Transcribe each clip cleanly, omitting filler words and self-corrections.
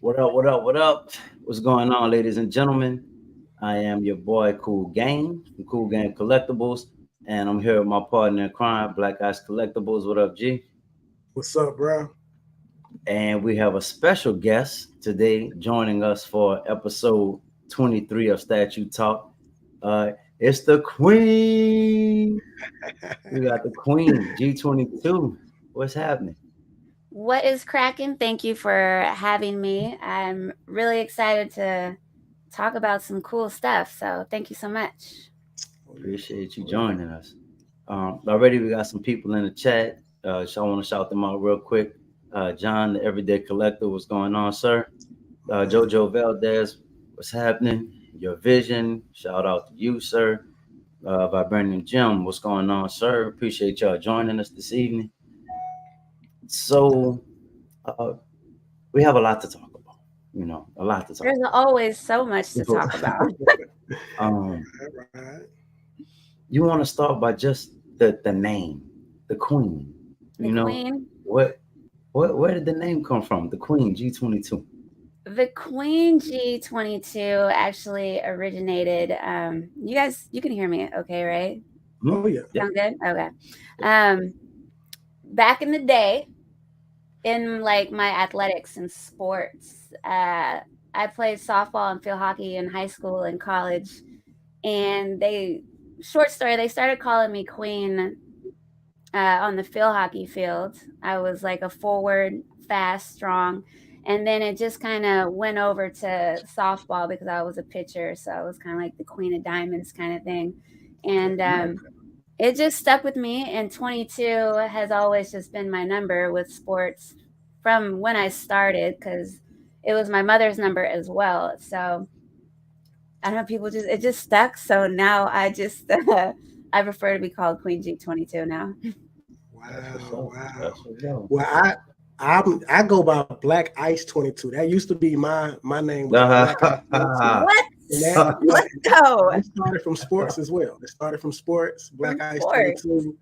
What up? What up? What up? What's going on, ladies and gentlemen? I am your boy Cool Game from Cool Game Collectibles, and I'm here with my partner in crime, Black Eyes Collectibles. What up, G? What's up, bro? And we have a special guest today joining us for episode 23 of Statue Talk. It's the Queen. We got the Queen, G22. What's happening? What is cracking? Thank you for having me. I'm really excited to talk about some cool stuff. So thank you so much. Appreciate you joining us. Already we got some people in the chat. So I want to shout them out real quick. John, the Everyday Collector, what's going on, sir? Jojo Valdez, what's happening? Your Vision, shout out to you, sir. Vibranium Jim, what's going on, sir? Appreciate y'all joining us this evening. So uh, we have a lot to talk about. A lot to talk There's always so much to talk about. um, Right. you want to start by just the name, the Queen. The Queen. Where did the name come from? The Queen G22. The Queen G22 actually originated. You can hear me okay, right? Oh yeah. Sound good? Okay. Back in the day, in like my athletics and sports, I played softball and field hockey in high school and college, and short story, they started calling me Queen on the field hockey field. I was like a forward, fast, strong. And then it just kind of went over to softball because I was a pitcher. So I was kind of like the Queen of Diamonds kind of thing. And it just stuck with me. And 22 has always just been my number with sports from when I started because it was my mother's number as well. So I don't know, it just stuck. So now I prefer to be called Queen G22 now. Wow. Wow. Well, I go by Black Ice 22. That used to be my name was Black Ice 22. What? That, Let's go. it started from sports as well. It started from sports, Black Ice 22.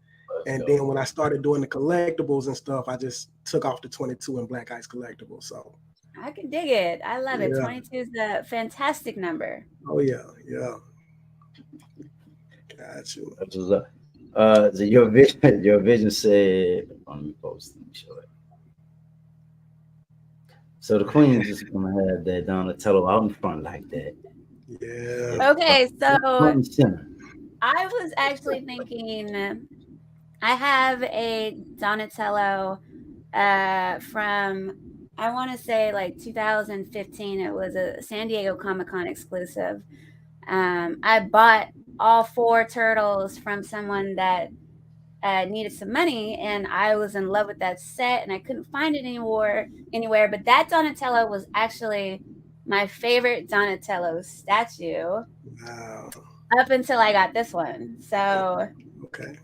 And then when I started doing the collectibles and stuff, I just took off the 22 and Black Ice Collectibles. So I can dig it. I love it. 22 is a fantastic number. Oh yeah. Got you. So your vision said, let me post, let me show it. So the Queen just gonna have that Donatello out in front like that. Yeah. Okay, so Front and center. I was actually thinking I have a Donatello from I want to say like 2015. It was a San Diego Comic-Con exclusive. I bought all four turtles from someone that needed some money, and I was in love with that set, and I couldn't find it anywhere. But that Donatello was actually my favorite Donatello statue. Wow. Up until I got this one. So Okay.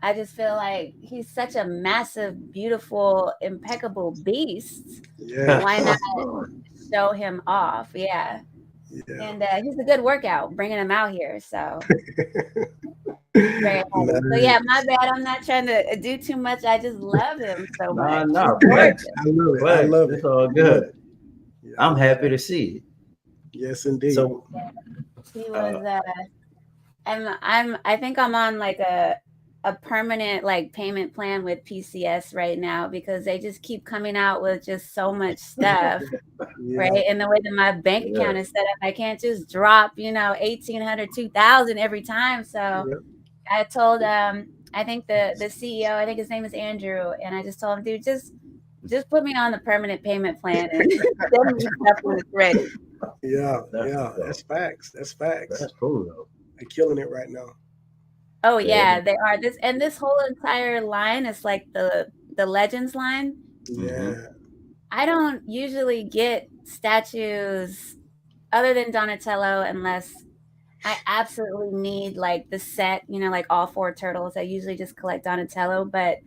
I just feel like he's such a massive, beautiful, impeccable beast. Yeah. Why not show him off? Yeah. Yeah. And he's a good workout, bringing him out here. So very happy. So yeah, my bad. I'm not trying to do too much. I just love him so much. No, He's bless. gorgeous. I love it. It's all good. Yeah. I'm happy to see it. Yes, indeed. So He was I think I'm on like a permanent like payment plan with PCS right now because they just keep coming out with just so much stuff. Right. And the way that my bank account is set up, I can't just drop, 1,800, 2,000 every time. So I told I think the CEO, I think his name is Andrew, and I just told him, dude, just put me on the permanent payment plan and send me stuff when it's ready. Yeah, that's facts. That's cool though. They're killing it right now. Oh yeah, they are. This whole entire line is like the Legends line. Yeah. I don't usually get statues other than Donatello unless I absolutely need like the set, like all four turtles. I usually just collect Donatello, but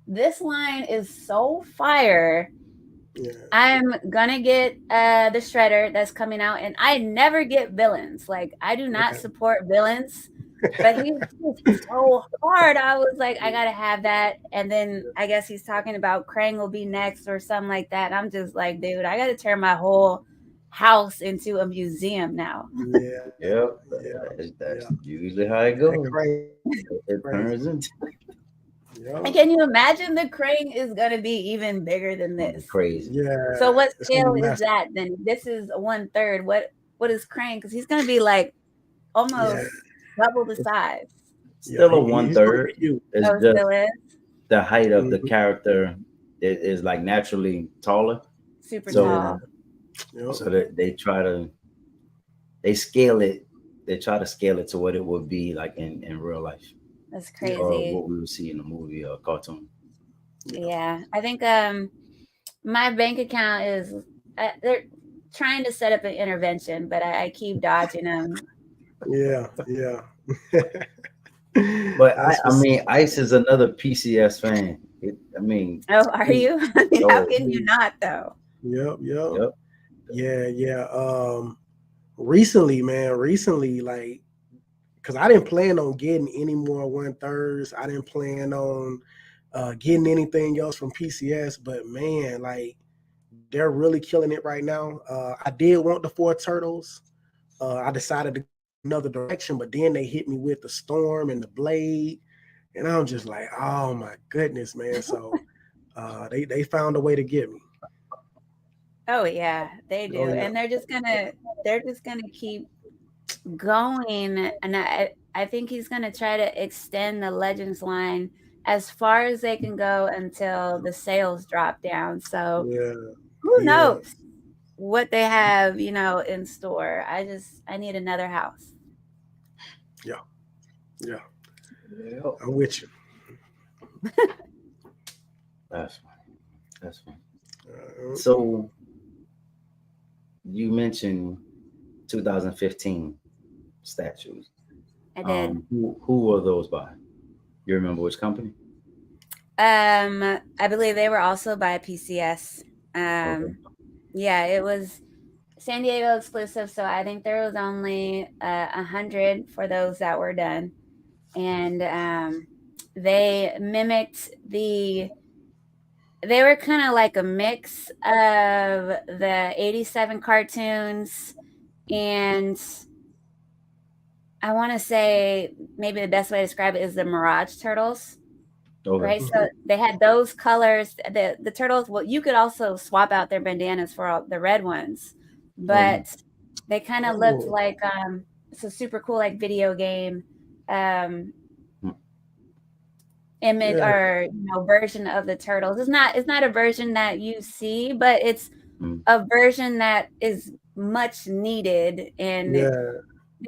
this line is so fire. Yeah. I'm gonna get the Shredder that's coming out, and I never get villains. Like I do not support villains. But he's just so hard. I was like, I gotta have that. And then I guess he's talking about Krang will be next or something like that. And I'm just like, dude, I gotta turn my whole house into a museum now. Yeah, Yep, yeah, that's yeah. usually how it That goes. crazy, It crazy. turns into Yeah, And can you imagine the Krang is gonna be even bigger than something this? crazy. So yeah. what It's gonna scale be is massive. that then? This is 1/3. What is Krang? Because he's gonna be like Yeah, almost double the size. yeah. Still a one He's gonna be third. huge. It's Oh, it just still is the height of the Mhm. character is like naturally taller. super Yeah, So tall. yep. so that they scale it. They try to scale it to what it would be like in real life, That's Yeah, or crazy. what we would see in a movie or cartoon. yeah, Yeah, I think my bank account is they're trying to set up an intervention, but I keep dodging them. yeah, yeah. But That's I what's mean, up. Ice is another PCS fan. I mean, Oh, are he, you? I mean, how oh, can you not though? Yep, yep. yep. Yeah, yeah. Recently, man, like, because I didn't plan on getting any more 1/3s. I didn't plan on getting anything else from PCS, but man, like they're really killing it right now. I did want the four turtles. I decided to go another direction, but then they hit me with the storm and the blade, and I'm just like, oh my goodness, man. So they found a way to get me. Oh yeah, they Oh do, yeah, and they're just gonna keep going, and I think he's gonna try to extend the Legends line as far as they can go until the sales drop down. So yeah, who yeah, knows what they have, in store. I need another house. yeah, yeah. Yep. I'm with you. That's fine. That's fine. Uh, So you mentioned 2015 statues. I did. Who were those by? You remember which company? I believe they were also by PCS. Okay. Yeah, it was San Diego exclusive, so I think there was only 100 for those that were done, and they mimicked the. They were kind of like a mix of the '87 cartoons, and I want to say maybe the best way to describe it is the Mirage Turtles. Okay. Right, mhm. so they had those colors. The turtles. Well, you could also swap out their bandanas for the red ones, Oh, no. but they kind of looked Oh, like it's a super cool like video game um Mm, image yeah, or version of the turtles. It's not a version that you see, but it's mm, a version that is much needed, and yeah,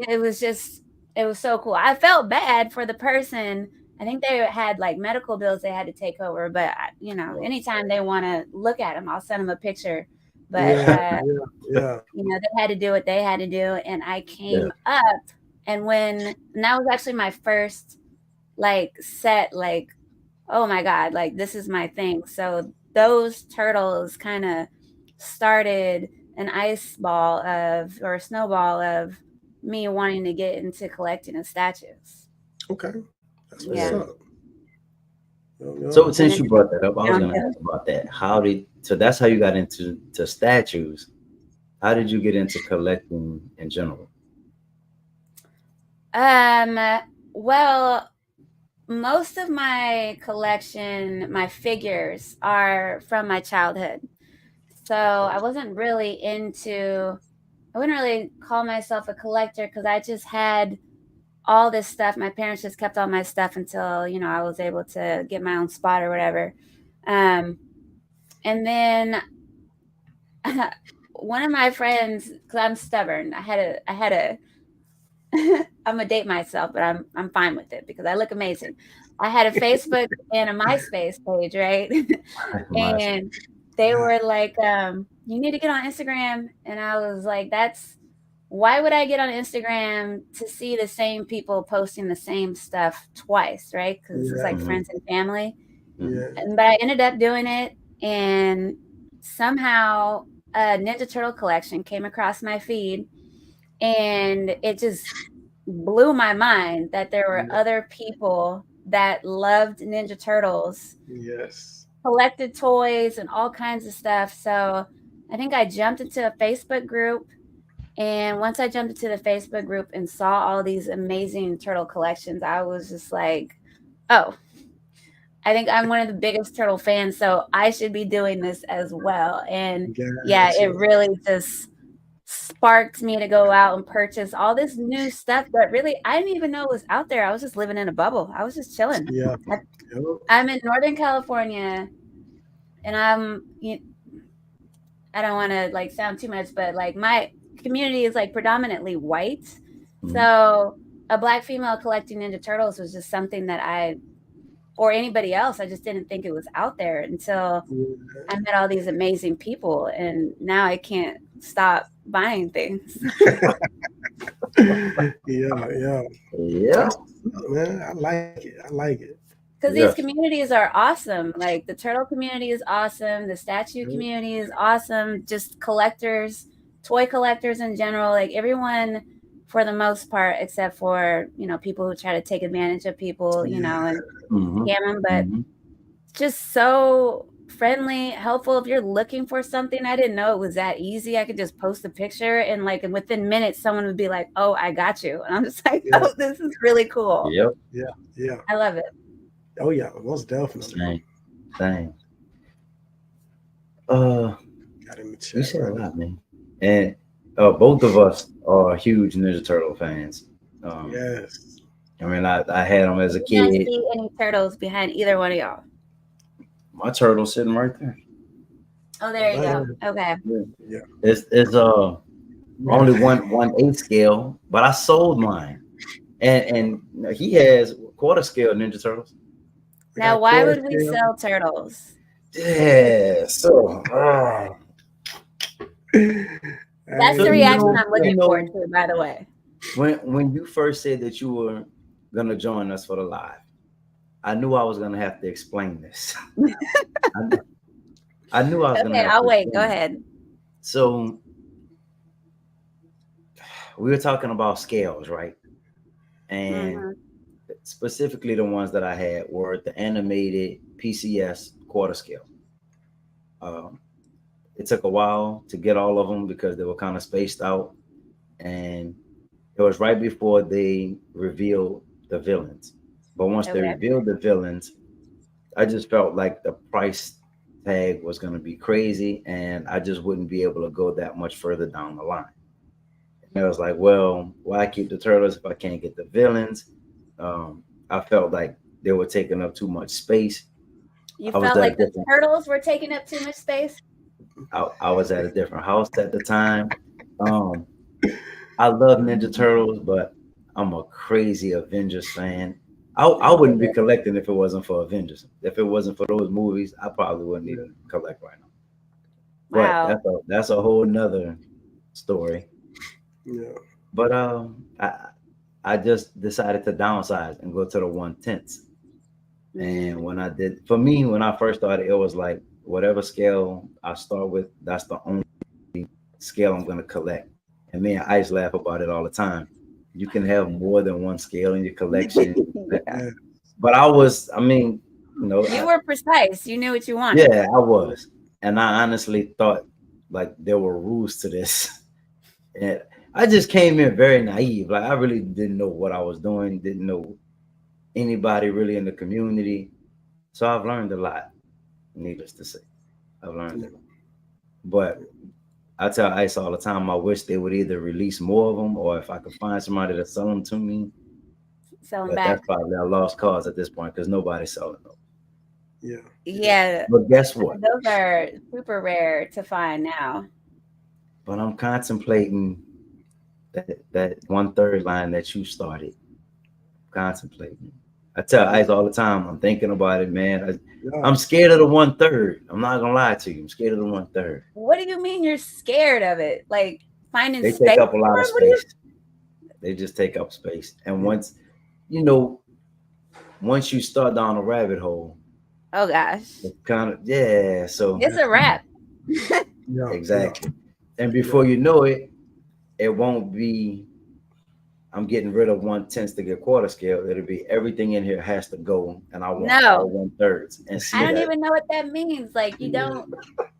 it was just it was so cool. I felt bad for the person. I think they had like medical bills they had to take over, but well, anytime they want to look at them, I'll send them a picture. But yeah, yeah, yeah, they had to do what they had to do, and I yeah. came up, and that was actually my first like set, like, oh my god, like this is my thing. So those turtles kind of started an ice ball of or a snowball of me wanting to get into collecting of statues. okay. That's what's Yeah. Yeah. up. Yep, yep. So And since then you brought that up, I was gonna downhill. ask about that. So that's how you got into statues. How did you get into collecting in general? Um, well, most of my collection, my figures are from my childhood. So Okay. I wouldn't really call myself a collector because I just had all this stuff. My parents just kept all my stuff until, I was able to get my own spot or whatever. Um, and then one of my friends, because I'm stubborn, I'm gonna date myself, but I'm fine with it because I look amazing. I had a Facebook and a MySpace page, right? My, And they were like, you need to get on Instagram. And I was like, why would I get on Instagram to see the same people posting the same stuff twice, right? Because it's Yeah, like hmm friends and family. hmm yeah, But I ended up doing it, and somehow a Ninja Turtle collection came across my feed, and it just blew my mind that there were Yeah. other people that loved Ninja Turtles, Yes. collected toys and all kinds of stuff. So I think I jumped into a Facebook group. And once I jumped into the Facebook group and saw all these amazing turtle collections, I was just like, oh, I think I'm one of the biggest turtle fans, so I should be doing this as well. And yeah, Gotcha. it really just sparked me to go out and purchase all this new stuff that really I didn't even know was out there. I was just living in a bubble. I was just chilling. Yeah. I, Yep. I'm in Northern California, and I don't want to like sound too much, but like my community is like predominantly white. Mhm. So a black female collecting Ninja Turtles was just something that or anybody else, I just didn't think it was out there until I met all these amazing people. And now I can't stop buying things. Yeah, yeah. Yeah. That's what's up, man. I like it. I like it. Because these Yes. communities are awesome. Like the turtle community is awesome. The statue Yep. community is awesome. Just collectors, toy collectors in general, like everyone for the most part, except for, people who try to take advantage of people, Yeah. and Hmm. scam them. But Hmm. just so friendly, helpful. If you're looking for something, I didn't know it was that easy. I could just post a picture and like within minutes, someone would be like, "Oh, I got you," and I'm just like, Yeah. "Oh, this is really cool. Yep. Yeah. Yeah. I love it." Oh yeah. Most definitely. Same. Same. Uh, Got in the you chat said a right now. lot, man. And both of us are huge Ninja Turtle fans. Um, Yes. I mean, I had them as a You don't kid. see any turtles behind either one of y'all. My turtle's sitting right there. Oh, there you go. Man. Okay. Yeah. Yeah. It's only one eighth scale, but I sold mine, and he has quarter scale Ninja Turtles. I Now, got why quarter would we scale. sell turtles? Yeah. So, That's so the Hey, reaction man. I'm looking forward to, by the way. when you first said that you were gonna join us for the live, I knew I was gonna have to explain this. I, kn- I knew I was gonna Okay, have I'll to wait. Go explain it. ahead. So we were talking about scales, right? And Hmm. specifically the ones that I had were the animated PCS quarter scale. Um, it took a while to get all of them because they were kind of spaced out, and it was right before they revealed the villains. But once they Okay. revealed the villains, I just felt like the price tag was going to be crazy, and I just wouldn't be able to go that much further down the line. And I was like, well, why keep the turtles if I can't get the villains? I felt like they were taking up too much space. You I was felt at a like the different turtles were taking up too much space? I was at a different house at the time. Um, I love Ninja Turtles, but I'm a crazy Avengers fan. I I get wouldn't be it. collecting if it wasn't for Avengers. If it wasn't for those movies, I probably wouldn't Yeah. even collect right now. But Wow. that's a whole nother story. Yeah. But I just decided to downsize and go to the 1/10. And when I did, for me, when I first started, it was like whatever scale I start with, that's the only scale I'm gonna collect. And me and Ice laugh about it all the time. You can have more than one scale in your collection. Yeah. Yeah. But I mean, You were precise. You knew what you wanted. yeah, I was. And I honestly thought like there were rules to this. And I just came in very naive. Like I really didn't know what I was doing, didn't know anybody really in the community. So I've learned a lot, needless to say. I've learned a Yeah. lot. But I tell Ice all the time, I wish they would either release more of them or if I could find somebody to sell them to me. Selling But back. that's probably a lost cause at this point because nobody's selling them. Yeah. Yeah. Yeah. But guess what? Those are super rare to find now. But I'm contemplating that 1/3 line that you started. Contemplating. I tell Ice all the time, I'm thinking about it, man. Yeah. I'm scared of the 1/3. I'm not gonna lie to you. I'm scared of the 1/3. What do you mean you're scared of it? Like finding They space take up a for lot of 'em? What do you? space. They just take up space. And Yeah. you know, once you start down a rabbit hole, Oh gosh, it's kind of yeah. So it's a wrap. Yeah. Yeah. exactly. And Yeah. before you know it, it won't be I'm getting rid of 1/10 to get quarter scale. It'll be everything in here has to go, and I want all No, 1/3. And I see don't that even know what that means. Like Yeah,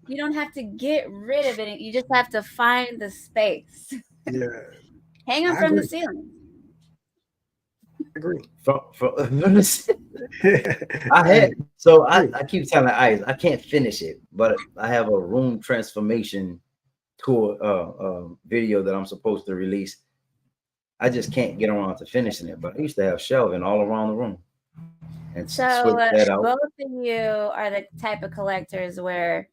you don't have to get rid of it. You just have to find the space. yeah, Hang them I from the agree. ceiling. I agree. from I I had so agree. I keep telling Ice I can't finish it, but I have a room transformation tour video that I'm supposed to release. I just can't get around to finishing it. But I used to have shelving all around the room and So switch that out. both of you are the type of collectors where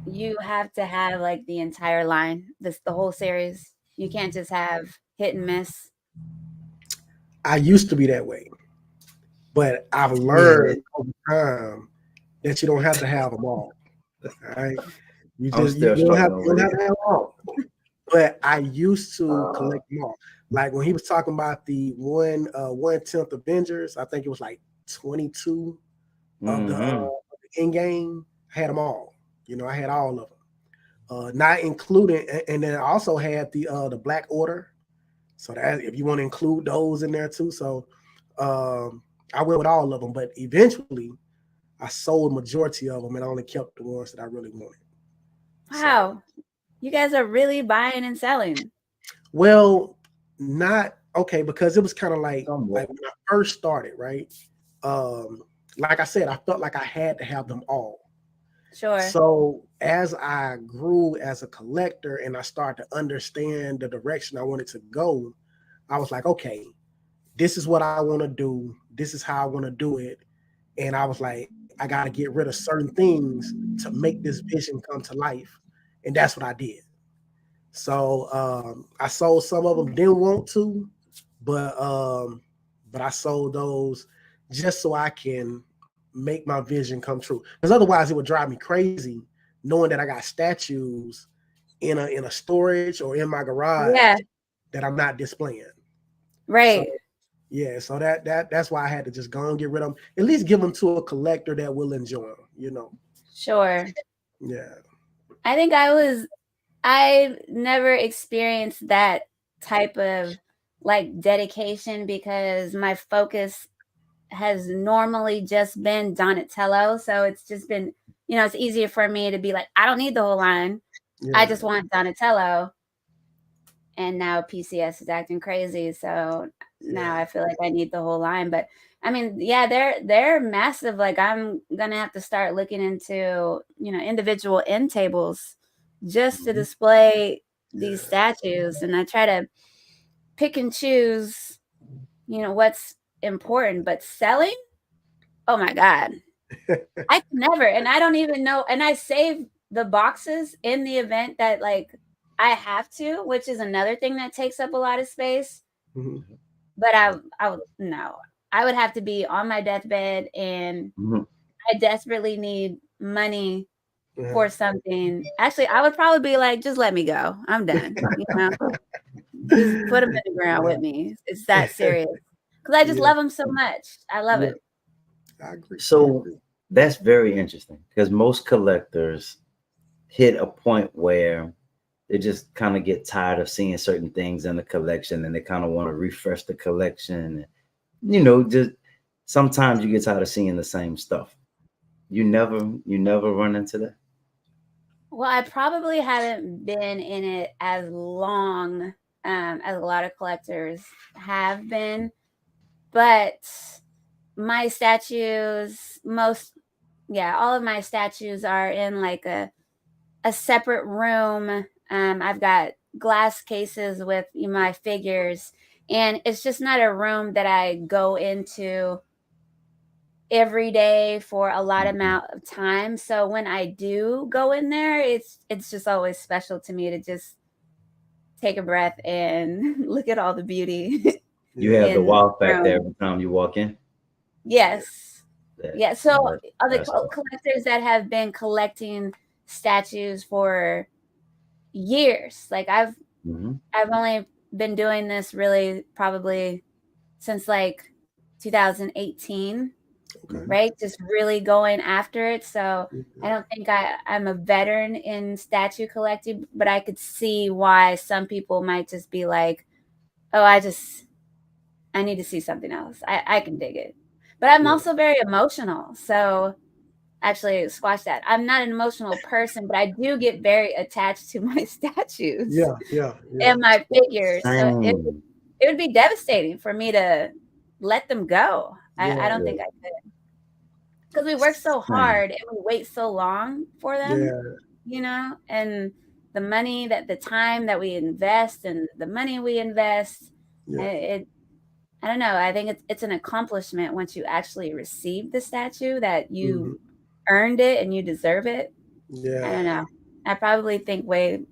you have to have like the entire line, the whole series. You can't just have hit and miss. I used to be that way, but I've Yeah, learned over time that you don't have to have them all. All right, I'm still you struggling don't with have it. to have them all. But I used to collect them all. Like when he was talking about the 1/10 Avengers, I think it was like 22 Hmm. of the in game. I had them all. I had all of them. Not including, and then I also had the Black Order. So that if you want to include those in there too. So I went with all of them, but eventually I sold majority of them and I only kept the ones that I really wanted. So Wow. You guys are really buying and selling. well, not okay because it was kind of like Somewhat. when I first started, right? Um, like I said, I felt like I had to have them all. Sure. So as I grew as a collector and I started to understand the direction I wanted to go, I was like, okay, this is what I want to do. This is how I want to do it. And I was like, I got to get rid of certain things to make this vision come to life. And that's what I did. So I sold some of them, didn't want to, but um, but I sold those just so I can make my vision come true. Because otherwise, it would drive me crazy knowing that I got statues in a storage or in my garage Yeah. that I'm not displaying. So Right. yeah, so that's why I had to just go and get rid of them. At least give them to a collector that will enjoy them. Sure. Yeah, I think I never experienced that type of like dedication because my focus has normally just been Donatello. So it's just been, it's easier for me to be like, I don't need the whole line. I yeah, just want Donatello. And now PCS is acting crazy. So now yeah. I feel like I need the whole line. But I mean, yeah, they're massive. Like I'm gonna have to start looking into, individual end tables just to Hmm. display these Yeah. statues. And I try to pick and choose, what's important. But selling, oh my God. I can never, and I don't even know. And I save the boxes in the event that like I have to, which is another thing that takes up a lot of space. Mhm. But I would no, I would have to be on my deathbed, and Hmm. I desperately need money Uh-huh. for something. Actually, I would probably be like, just let me go. I'm done. Just put them in the ground with me. It's that serious because I just Yeah, love them so much. I love yeah, it. I agree. I So agree. that's very interesting because most collectors hit a point where they just kind of get tired of seeing certain things in the collection and they kind of want to refresh the collection. Just sometimes you get tired of seeing the same stuff. You never run into that. Well, I probably haven't been in it as long as a lot of collectors have been, but my statues, all of my statues are in like a separate room. I've got glass cases with my figures, and it's just not a room that I go into every day for a lot Mhm. amount of time. So when I do go in there, it's just always special to me to just take a breath and look at all the beauty You Yeah, have the in wow the factor room. every time you walk in. yeah, Yes. That, Yeah. So that other that's awesome. collectors that have been collecting statues for years. Like Hmm. I've only been doing this really probably since like 2018, okay. Hmm. right? Just really going after it. So I Yeah, don't think I'm a veteran in statue collecting, but I could see why some people might just be like, oh, I need to see something else. I can dig it. But I'm Yeah. also very emotional. So actually squash that. I'm not an emotional person, but I do get very attached to my statues Yeah. Yeah. Yeah. and my figures. So Same. it would be devastating for me to let them go. I Yeah. don't think Yeah. I could because we work so Same. hard and we wait so long for them, Yeah. and the money that the time that we invest and the money we invest, Yeah. it I don't know. I think it's an accomplishment once you actually receive the statue that Hmm. you earned it and you deserve it. I don't Yeah. know. I probably think way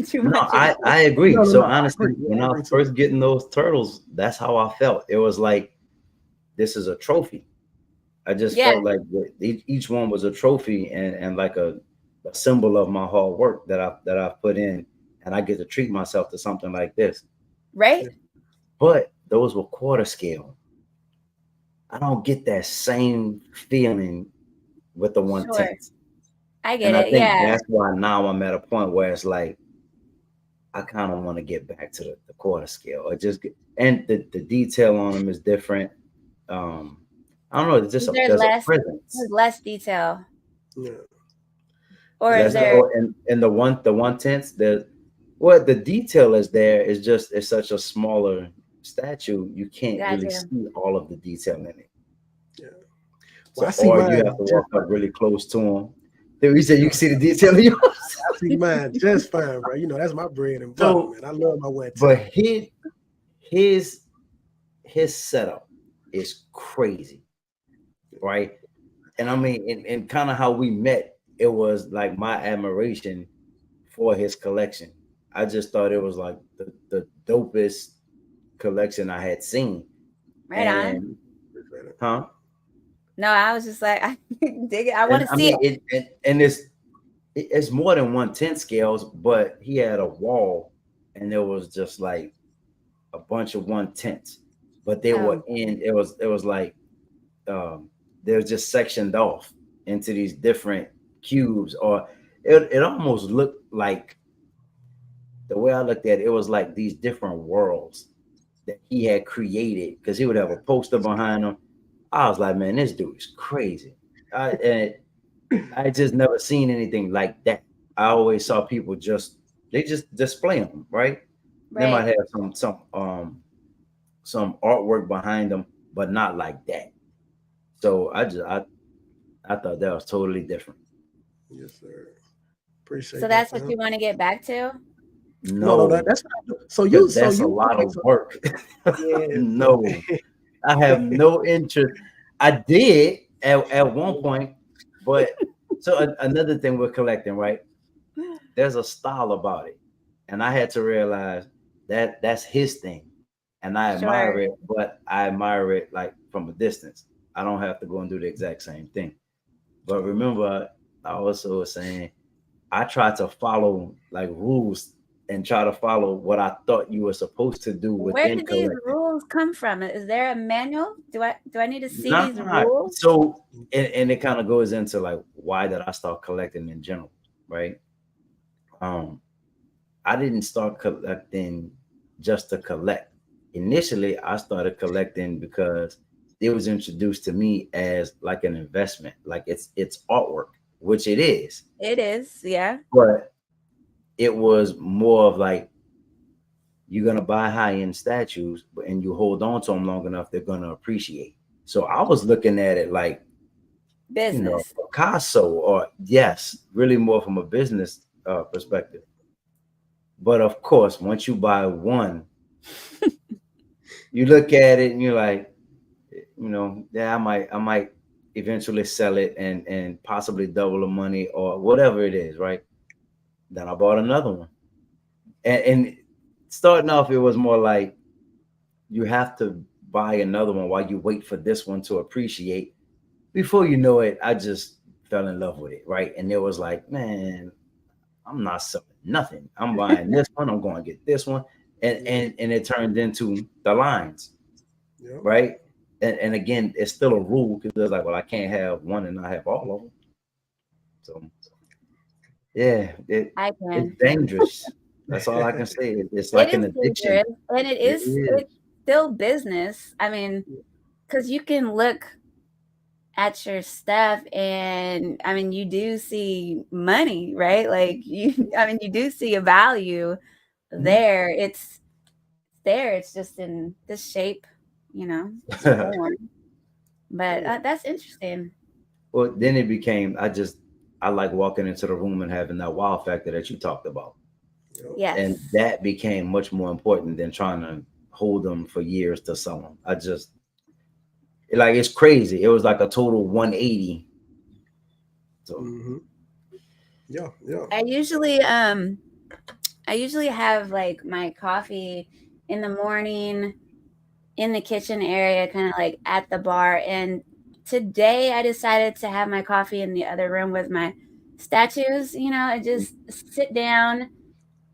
too No, much into I it. agree. No, no, So no. I honestly, agree. Yeah, when I I agree was too. first getting those turtles, that's how I felt. It was like this is a trophy. I just Yeah, felt like each one was a trophy and like a symbol of my hard work that I've put in, and I get to treat myself to something like this. right? Yeah. But those were quarter scale. I don't get that same feeling with the one Sure. tenths, I get and I it. think Yeah. that's why now I'm at a point where it's like I kind of want to get back to the quarter scale, or just and the detail on them is different. Um, I don't know. It's just there's a There's presence. less detail. Yeah. Or is That's Yeah. the there and the one tenths. The what the detail is there is just it's such a smaller statue. You can't got really you. see all of the detail in it. Yeah. Well, I So see or you mine have to just walk up fine. really close to them. Then you said you Yeah. can see the detail in yours. I see mine just fine, bro. That's my bread and butter, So, man. I love my wet but tip. his his setup is crazy, right? And I mean, and kind of how we met, it was like my admiration for his collection. I just thought it was like the dopest collection I had seen. Right on. And Appreciate it. huh? No, I was just like, I dig it. I want And to I see it. mean and it's more than 1/10 scales, but he had a wall and there was just like a bunch of 1/10s. But they were Oh, in it was like they're just sectioned off into these different cubes, or it almost looked like the way I looked at it, it was like these different worlds that he had created because he would have a poster behind him. I was like, man, this dude is crazy. And I just never seen anything like that. I always saw people they just display them, right? They right. might have some artwork behind them, but not like that. So I thought that was totally different. Yes, sir. So Appreciate that, that's what fam. you want to get back to? No, no, No, that's what I do. because So that's a you, lot okay, of so work. yeah, No, I have no interest. I did at one point, but so another thing we're collecting, right? There's a style about it, and I had to realize that that's his thing, and I admire Sure. it, but I admire it like from a distance. I don't have to go and do the exact same thing. But remember, I also was saying I try to follow like rules and try to follow what I thought you were supposed to do Where within did these collecting. rules come from? Is there a manual? Do I need to see these Nah, rules? so and it kind of goes into like why did I start collecting in general, right? Um, I didn't start collecting just to collect. Initially, I started collecting because it was introduced to me as like an investment, like it's artwork, which it is, It is, yeah. but it was more of like you're gonna buy high end statues, and you hold on to them long enough, they're gonna appreciate. So I was looking at it like Business. Picasso, or yes, really more from a business perspective. But of course, once you buy one, you look at it and you're like, yeah, I might eventually sell it and possibly double the money or whatever it is, right? Then I bought another one, and starting off, it was more like you have to buy another one while you wait for this one to appreciate. Before you know it, I just fell in love with it, right? And it was like, man, I'm not selling nothing. I'm buying this one. I'm going to get this one, and yeah, and it turned into the lines, yeah, right? And again, it's still a rule because it's like, well, I can't have one and not have all of them. So yeah, I it's can. dangerous. That's all I can say. It's It like is an addiction. dangerous, and It is. it's still business. I mean, because you can look at your stuff, and I mean, you do see money, right? Like I mean, you do see a value Mhm. there. It's there. It's just in this shape, this form. But that's interesting. Well, then it became I like walking into the room and having that wow factor that you talked about, and Yes. that became much more important than trying to hold them for years to sell them. Like it's crazy. It was like a total 180. So Mm-hmm. Yeah, yeah. I usually have like my coffee in the morning in the kitchen area, kind of like at the bar. And today I decided to have my coffee in the other room with my statues, and just sit down.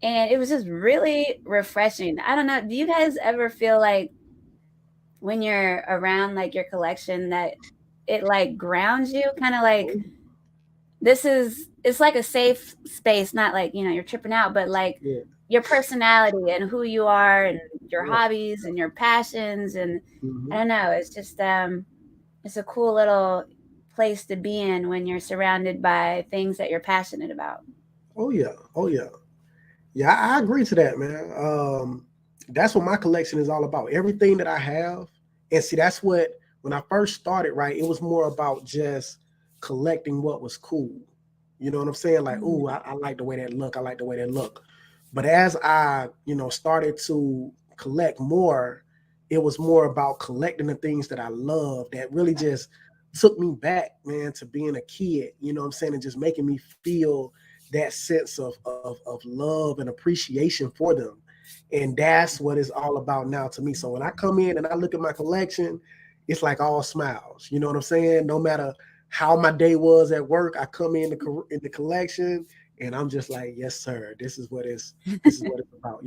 And it was just really refreshing. I don't know. Do you guys ever feel like when you're around like your collection that it like grounds you? Kind of like it's like a safe space, not like, you're tripping out, but like Yeah, your personality and who you are and your yeah. hobbies and your passions. And I Mm-hmm. don't know, it's just it's a cool little place to be in when you're surrounded by things that you're passionate about. Oh yeah, oh yeah. Yeah, I agree to that, man. That's what my collection is all about. Everything that I have, and see, that's what when I first started, right? It was more about just collecting what was cool. You know what I'm saying? Like, oh, I like the way that look. I like the way that look. But as I, started to collect more, it was more about collecting the things that I love that really just took me back, man, to being a kid. You know what I'm saying? And just making me feel that sense of love and appreciation for them. And that's what it's all about now to me. So when I come in and I look at my collection, it's like all smiles. You know what I'm saying? No matter how my day was at work, I come in the collection and I'm just like, yes, sir. This is what it's about.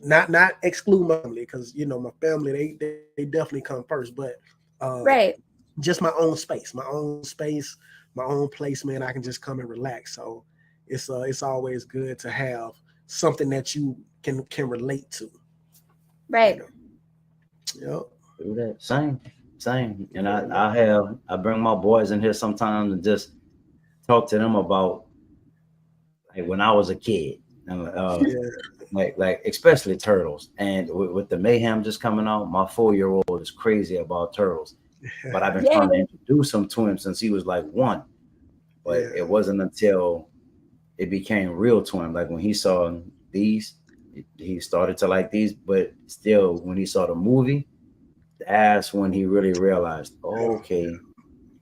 Not exclude my family because my family they definitely come first, but Right. just my own place, man. I can just come and relax. So it's always good to have something that you can relate to. You Right. know. Yep. do that. Same. And I bring my boys in here sometimes and just talk to them about like when I was a kid. And, Yeah. like especially turtles. And with the mayhem just coming out, my 4-year-old is crazy about turtles. But I've been trying to Yay. introduce him to him since he was like 1. But Yeah. it wasn't until it became real to him. Like when he saw these, he started to like these. But still, when he saw the movie, that's when he really realized, Yeah. okay,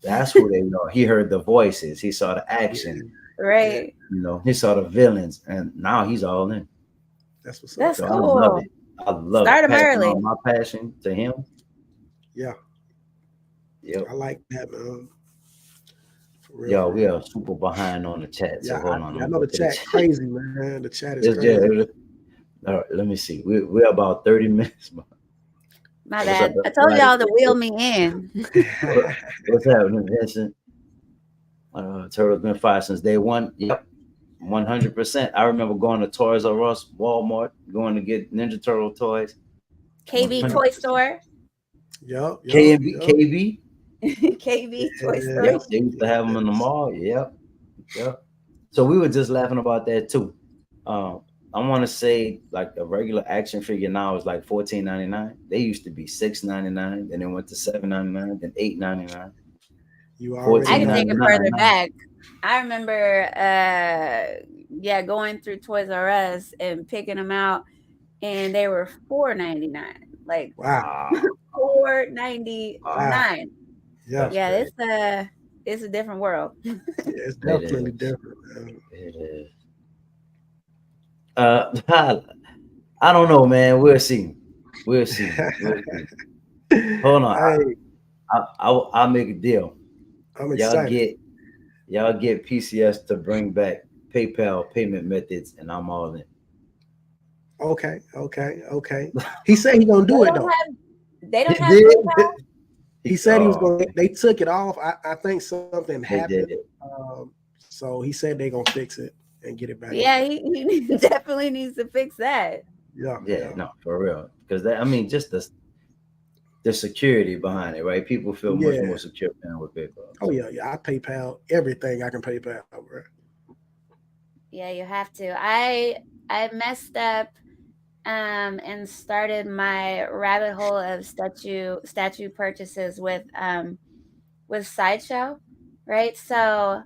that's who they are. He heard the voices, he saw the Yeah. action, Yeah. Right. he saw the villains, and now he's all in. That's what's up. That's So That's I what's up. love cool. it. I love it. Start them Passing early. on my passion to him. Yeah. Yep. I like that, man. For real, Yo, for we real. are super behind on the chat. So Yeah, hold on, yeah, I I'm know gonna the go to the chat chat. crazy, man. The chat is It's crazy. just, all right, let me see. We're about 30 minutes. My What's up, bad. I told everybody? y'all to wheel me in. What's happening, Vincent? Turtle's been fire since day one. Yep, 100%. I remember going to Toys R Us, Walmart, going to get Ninja Turtle toys. KB Toy 100%. Store. Yup, K yup, and B, yup. KB. KB Toy Store. Yep, Yes, they used to have them in the yes. mall. Yep. So we were just laughing about that too. Um, I want to say like a regular action figure now is like 14.99. They used to be 6.99, then it went to 7.99, then 8.99, You already I fourteen can know. take ninety it nine further now. back. I remember, yeah, going through Toys R Us and picking them out, and they were 4.99, like Wow, Wow, 4.99. wow. Yeah, that's Yeah, crazy. it's a different world. yeah, it's It definitely is. different, man. It is. I, I don't know, man. We'll see. We'll see. We'll see. Hold on. Hey, I'll make a deal. I'm Y'all excited. get y'all get PCS to bring back PayPal payment methods, and I'm all in. Okay, okay, okay. He said he gonna They do it don't though. have they He don't have did. PayPal. He said he was Oh, gonna. They took it off. I think something they did happened. it. So he said they gonna fix it, and get it back Yeah, on. he definitely needs to fix that. Yeah, Yeah, yeah, no, for real. Because that, I mean, just the security behind it, right? People feel much yeah. more secure now with PayPal. Oh So yeah, yeah. I PayPal everything I can PayPal, bro. Yeah, you have to. I messed up and started my rabbit hole of statue purchases with Sideshow, right? So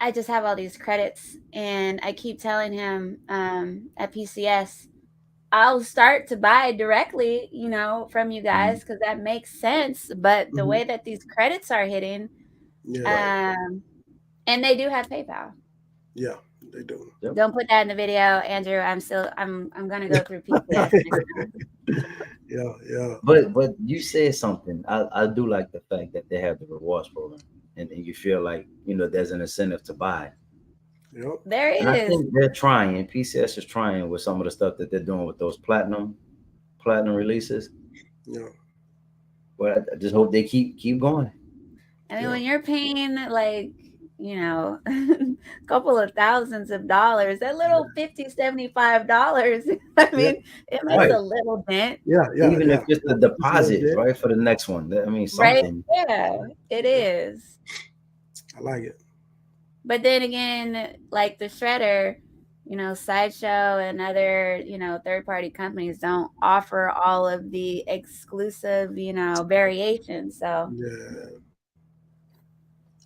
I just have all these credits, and I keep telling him at PCS, I'll start to buy directly, from you mhm. guys because that makes sense. But the Hmm. way that these credits are hitting, Yeah, Right. um, and they do have PayPal. yeah, they do. Yep. Don't put that in the video, Andrew. I'm gonna go through PCS next time. Yeah, yeah, But you said something. I do like the fact that they have the rewards program, and you feel like there's an incentive to buy. yep, There And I is. think they're trying. PCS is trying with some of the stuff that they're doing with those platinum releases. yeah, But I just hope they keep going. I mean, yeah, when you're paying like, a couple of thousands of dollars, that little $50, $75, I yeah. mean, it makes Right. a little dent, Yeah, yeah, Even if yeah. just the It's a little deposit, bit. right, for the next one. I mean, right? something. Yeah, it Yeah, is. I like it. But then again, like the shredder, Sideshow and other, third party companies don't offer all of the exclusive, variations. So Yeah,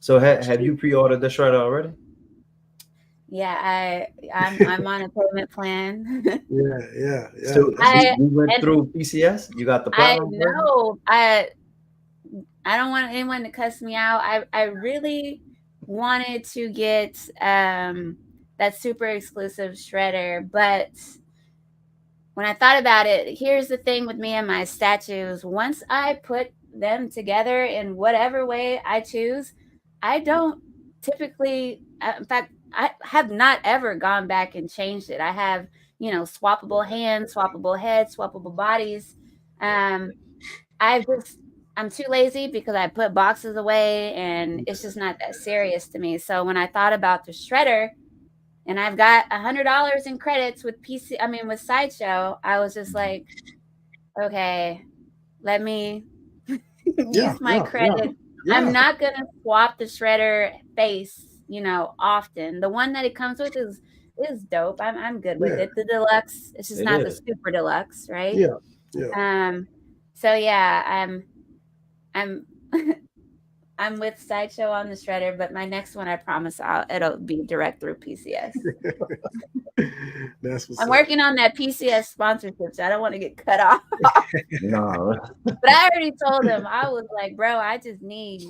So have you pre-ordered the shredder already? yeah, I'm on a payment plan. yeah, yeah, yeah. So That's I we went and through PCS. You got the I platinum version. know I don't want anyone to cuss me out. I really wanted to get that super exclusive shredder, but when I thought about it, here's the thing with me and my statues. Once I put them together in whatever way I choose, I don't typically, in fact, I have not ever gone back and changed it. I have, swappable hands, swappable heads, swappable bodies. Um, I've just, I'm too lazy because I put boxes away and it's just not that serious to me. So when I thought about the shredder, and I've got $100 in credits with with Sideshow. I was just like, okay, let me yeah, use my yeah, yeah, credit. I'm yeah, not gonna swap the shredder face, often. The one that it comes with is dope. I'm good with yeah, it. The deluxe, it's just It not the is. super deluxe, right? yeah, yeah. Um, so yeah, I'm I'm with Sideshow on the shredder, but my next one I promise it'll be direct through PCS. That's what's I'm up. working on that PCS sponsorship, so I don't want to get cut off. No. But I already told him, I was like, bro, I just need,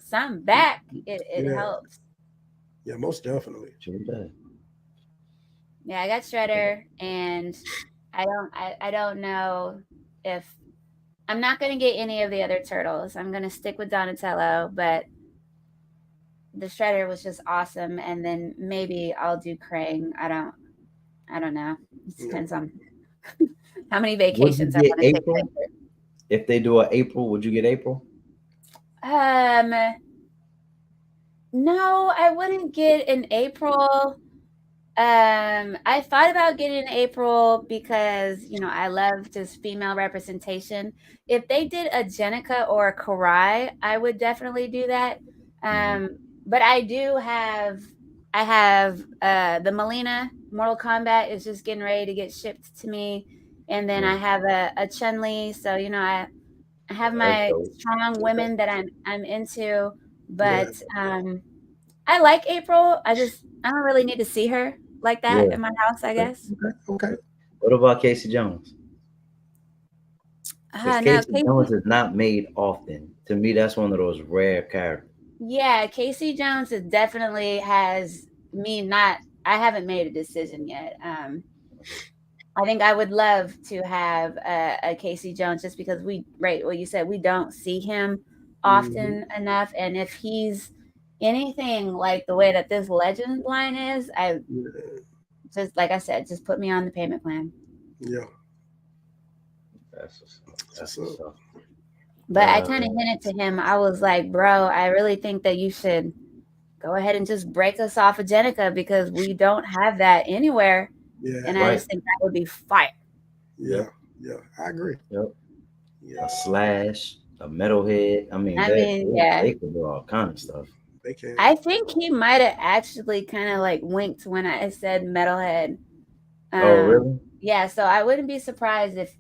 some back. It Yeah, helps. yeah, most definitely. True that. Yeah, I got Shredder, and I don't know if I'm not gonna get any of the other turtles. I'm gonna stick with Donatello, but the Shredder was just awesome, and then maybe I'll do Krang. I don't know. It Yeah, depends on how many Would you vacations I get want to take April if they do a April? Would you get April? later. No, I wouldn't get an April. I thought about getting an April because, I love just female representation. If they did a Jenica or a Karai, I would definitely do that. Hmm. But I have the Melina Mortal Kombat is just getting ready to get shipped to me. And then Yeah. I have a Chun-Li. So, I have That's my dope. strong women that I'm into, yeah, but I like April. I don't really need to see her like that Yeah. in my house, I Okay. guess. okay, okay. What about Casey Jones? Because No, Casey Jones Casey. is not made often. To me, that's one of those rare characters. Yeah, Casey Jones is definitely has me not. I haven't made a decision yet. I think I would love to have a Casey Jones just because right, what you said, we don't see him Hmm. often enough, and if he's anything like the way that this Legends line is, I Yeah, just like I said, just put me on the payment plan. yeah, That's what's up. that's That's what's what's up. up. But I Uh, kind of hinted to him. I was like, bro, I really think that you should go ahead and just break us off of Jenica because we don't have that anywhere. Yeah, And I Right. just think that would be fire. yeah, yeah. I agree. Yep. Yeah, A Slash, a Metalhead. I mean, I mean, yeah. they could do all kind of stuff. they can. I think he might have actually kind of like winked when I said metalhead. Oh, really? Yeah, so I wouldn't be surprised if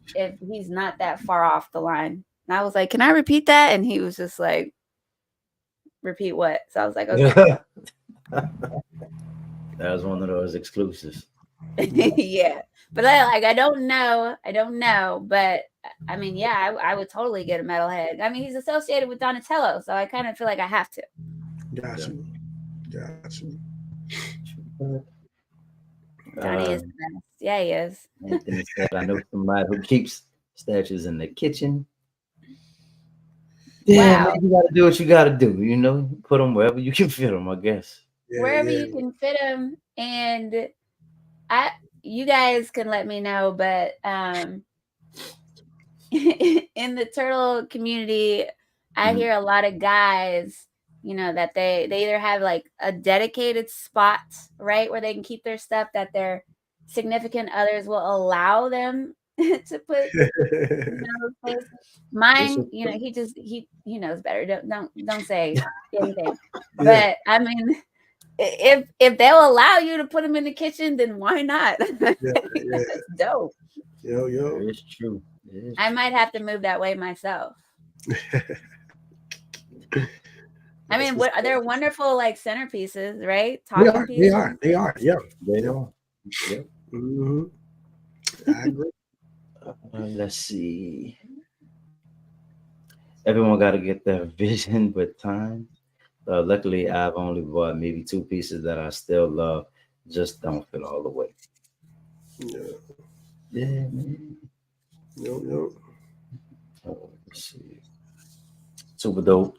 he's not that far off the line. And I was like, "Can I repeat that?" And he was just like, "Repeat what?" So I was like, "Okay." That was one of those exclusives. Yeah. But I don't know. I don't know, but I mean, yeah, I would totally get a metalhead. I mean, he's associated with Donatello, so I kind of feel like I have to. Got Yeah. you. Got you. Donnie is Uh, the best. Yeah, he is. Anthony said, "I know somebody who keeps statues in the kitchen." Yeah, man, Wow. you gotta do what you gotta do. You know, put them wherever you can fit them. I guess. Yeah, Wherever yeah. you can fit him, and I you guys can let me know, but in the turtle community, I Mhm. hear a lot of guys, that they either have like a dedicated spot, right, where they can keep their stuff that their significant others will allow them to put place. This Mine, is he knows better. Don't say anything. Yeah, But I mean, if they'll allow you to put them in the kitchen, then why not? yeah, yeah. That's dope. Yo, yo. It's true. It is I true. might have to move that way myself. I That's mean, what's they're wonderful like centerpieces, right? They Talking are. They are. pieces. They are. Yep. They Yep. are. Yep. Hmm. I agree. Let's see. Everyone got to get their vision with time. Luckily, I've only bought maybe two pieces that I still love, just don't fit all the way. Yeah. Yeah, man. Yep. Yep. Let's see. Super dope.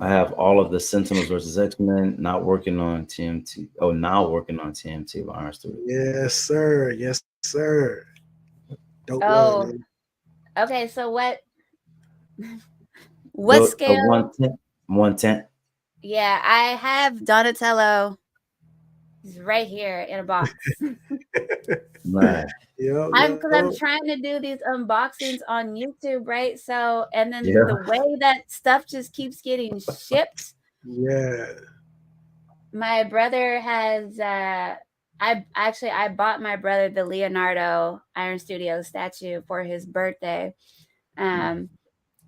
I have all of the Sentinels versus X-Men, not working on TMT. Oh, now working on TMT with Iron Studio. Yes, sir. Yes, sir. Dope run, Oh, man. okay. So what Built a scale? 110. 110. Yeah, I have Donatello. He's right here in a box. Right. Yep. Because Yep. I'm trying to do these unboxings on YouTube, right? So, and then the Yeah. way that stuff just keeps getting shipped. Yeah. My brother has I bought my brother the Leonardo Iron Studios statue for his birthday. Um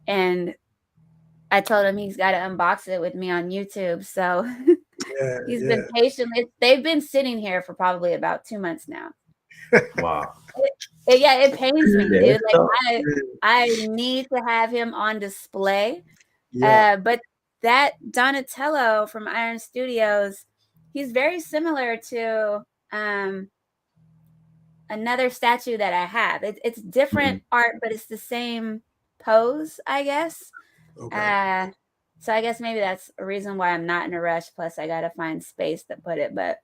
and I told him he's got to unbox it with me on YouTube. So Yeah. he's been Yeah. patiently they've been sitting here for probably about 2 months now. Wow. Yeah, it pains me, Yeah, dude. it's Like tough. I need to have him on display. Yeah. But that Donatello from Iron Studios, he's very similar to another statue that I have. It's different Mhm. art, but it's the same pose, I guess. Okay. Uh, so I guess maybe that's a reason why I'm not in a rush. Plus, I gotta find space to put it. But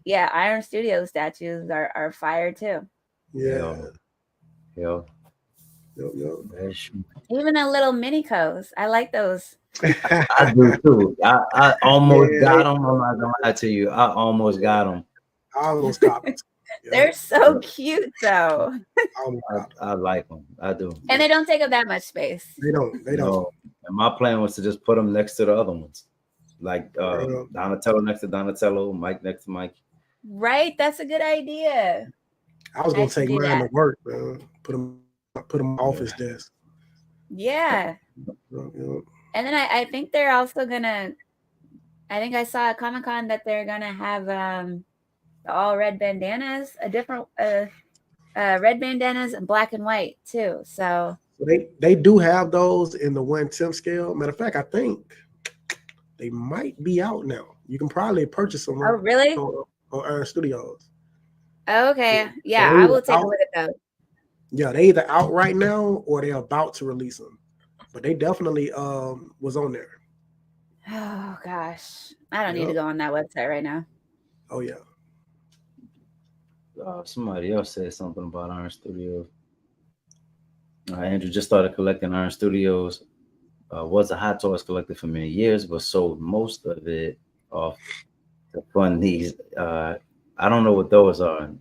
yeah, Iron Studio statues are fire too. Yeah. Hell, hell, Yep. Yep. that's true. Even the little mini co's, I like those. I do too. I almost Yeah. got them. I'm not gonna lie to you. I almost got them. I almost copied. Yep. They're so cute though, I almost copied. I like them. I do. and they don't take up that much space. They don't. They don't. No, and my plan was to just put them next to the other ones, like Girl, Donatello next to Donatello, Mike next to Mike. Right? That's a good idea. I was I gonna should take do mine that. to work, man. Put them on office desk. Yeah. Yep. Yep. And then I think they're also gonna. I think I saw at Comic Con that they're gonna have the all red bandanas, a different red bandanas and black and white too. So So they do have those in the 1/10 scale. Matter of fact, I think they might be out now. You can probably purchase them oh really? on Iron Studios. Okay, So yeah, they I either will take a out, look at those. yeah, they either out right now or they're about to release them. But they definitely was on there. Oh gosh, I don't need to Yep. go on that website right now. Oh yeah. Somebody else said something about Iron Studios. Andrew just started collecting Iron Studios. Was a Hot Toys collector for many years, but sold most of it off to fund these. I don't know what those are.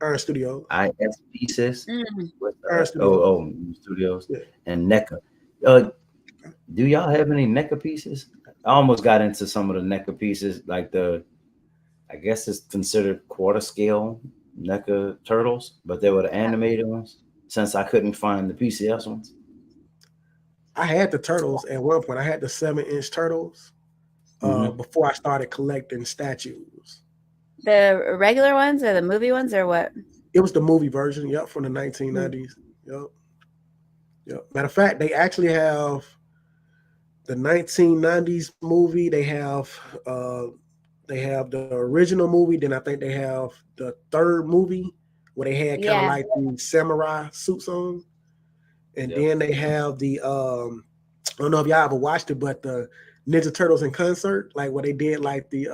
Iron Studios. IS pieces Mm. with Iron Studios. Studios Yeah. and NECA. Uh, do y'all have any NECA pieces? I almost got into some of the NECA pieces, like I guess it's considered quarter scale NECA turtles, but they were the animated ones. Since I couldn't find the PCS ones. I had the turtles at one point. I had the 7-inch turtles Hmm. before I started collecting statues. The regular ones or the movie ones or what? It was the movie version, yep, from the Mm. 1990s. Yep. Yep. Matter of fact, they actually have the 1990s movie. They have the original movie. Then I think they have the third movie where they had kind of Yeah. like the samurai suits on. And Yep. then they have the I don't know if y'all ever watched it, but the Ninja Turtles in concert, like where they did like the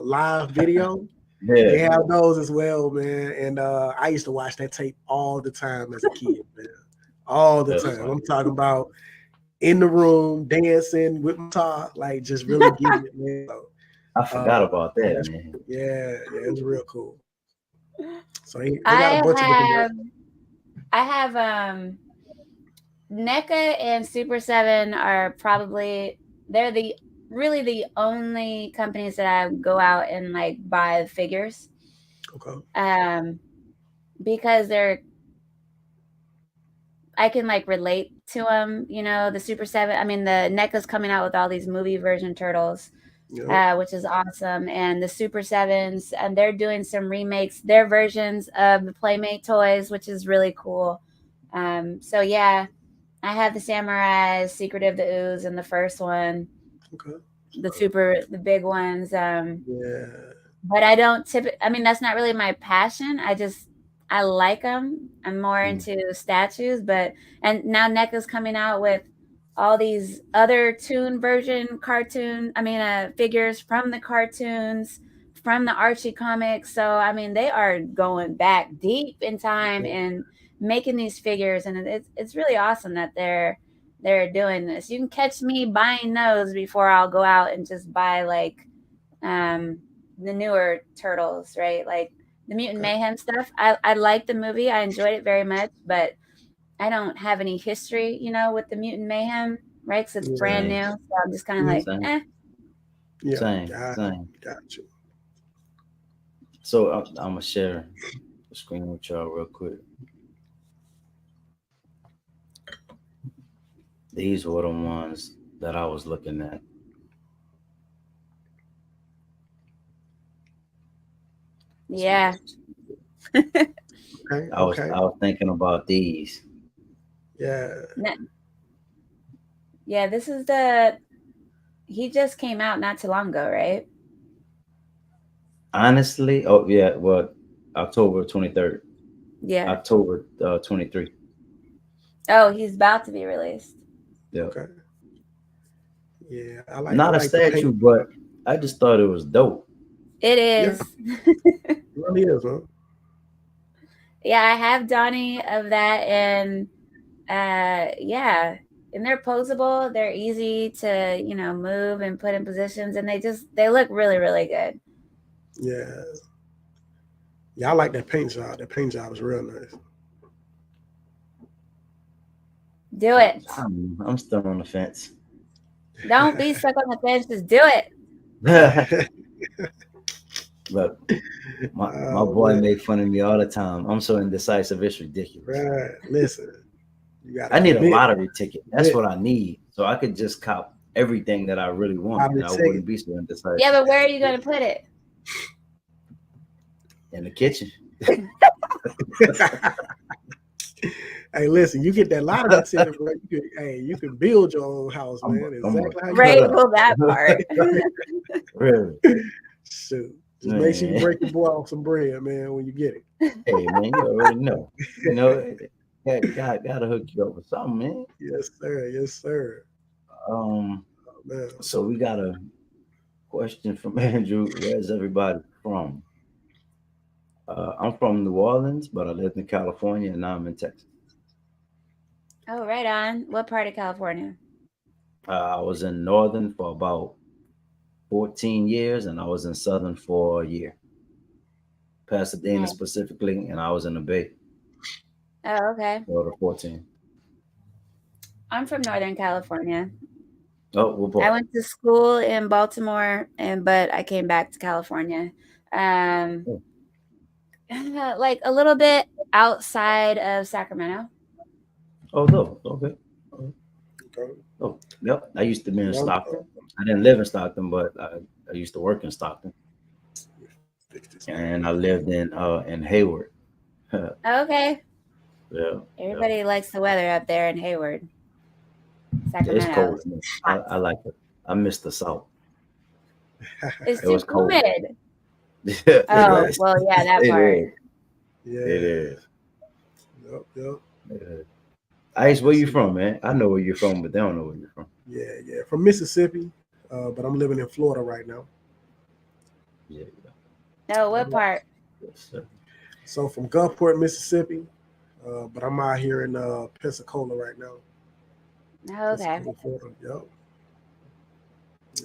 live video. They Yeah, have those as well, man. And I used to watch that tape all the time as a kid, man. All the that's time. funny. I'm talking about in the room, dancing with my guitar, like just really getting it, man. So, I forgot about yeah, that, that's man. yeah, it's real cool. So they got a I bunch of different have versions. I have NECA and Super 7 are probably they're the really the only companies that I go out and like buy figures. Okay. Um because I can like relate to them, you know, the Super 7. I mean, the NECA's coming out with all these movie version turtles, Yep. which is awesome. And the Super 7s, and they're doing some remakes, their versions of the Playmate toys, which is really cool. So yeah, I have the Samurai, Secret of the Ooze, and the first one, Okay. the big ones. Yeah. But I don't I mean, that's not really my passion. I like them. I'm more Mm. into statues, but and now NECA's coming out with all these other toon version figures from the cartoons, from the Archie comics. So I mean, they are going back deep in time Okay. and making these figures, and it's really awesome that they're doing this. You can catch me buying those before I'll go out and just buy like um the newer turtles, right? Like the Mutant Okay. Mayhem stuff. I liked the movie. I enjoyed it very much, but I don't have any history, you know, with the Mutant Mayhem, right? Because it's brand Yeah. Same, new. So I'm just kind of Mhm. like, same, eh. Yeah. same, same. Got you. So I'm gonna share the screen with y'all real quick. These were the ones that I was looking at. This one Yeah. was- Okay. I was Okay. I was thinking about these. Yeah. Yeah, this is the he just came out not too long ago, right? Honestly, oh yeah, well, October 23rd, Yeah. October 23. Oh, he's about to be released. Yeah, Okay. Yeah. I not a like the paint. statue, but I just thought it was dope. It Yeah. is. It really is, huh? Yeah, I have Donnie of that, and yeah, and they're posable. They're easy to move and put in positions, and they look really really good. Yeah. Yeah. I like that paint job. That paint job is real nice. Do it. I'm still on the fence. Don't be stuck on the fence. Just do it. Look, my Oh boy man. make fun of me all the time. I'm so indecisive, it's ridiculous. Right. Listen, you gotta I need a commit. lottery ticket. That's Commit. what I need, so I could just cop everything that I really want, Lottery and I ticket. wouldn't be so Yeah, indecisive. but where are you going to put it? In the kitchen. Hey, listen, you get that lottery ticket, bro. You can build your own house, man. I'm a Exactly how you cut Right. want up. Well, that part. Really, it. Shoot. Just make sure you man. break your boy off some bread, man, when you get it. Hey, man, you already know. You know, gotta hook you up with something, man. Yes, sir. Yes, sir. Um, Oh, man. so we got a question from Andrew. Where's everybody from? I'm from New Orleans, but I lived in California and now I'm in Texas. Oh, right on. What part of California? I was in Northern for about 14 years, and I was in Southern for a year. Pasadena Nice. specifically, and I was in the Bay Oh, okay. for the 14. I'm from Northern California. Oh, what I part? went to school in Baltimore, and but I came back to California. Um, Oh, like a little bit outside of Sacramento. oh no, okay. Oh, Okay. oh, yep. I used to be in Yeah, Stockton. I didn't live in Stockton, but I used to work in Stockton, fix this and thing. I lived in Hayward. Yeah, Okay. yeah. Everybody likes the weather up there in Hayward, It's Sacramento. cold for me. Hot. I like it. I miss the South. It's It too was cold. humid. Yeah, It Oh, is. well, yeah, that it part. is. It Yeah. is. Yep. Yep. It is. Ice, where Yes, you from, man? I know where you're from, but they don't know where you're from. yeah. Yeah. From Mississippi, but I'm living in Florida right now. Yeah, Oh, what Yeah. part? yes, sir. So from Gulfport, Mississippi, but I'm out here in Pensacola right now. Oh, okay. Pensacola, Florida. Yep.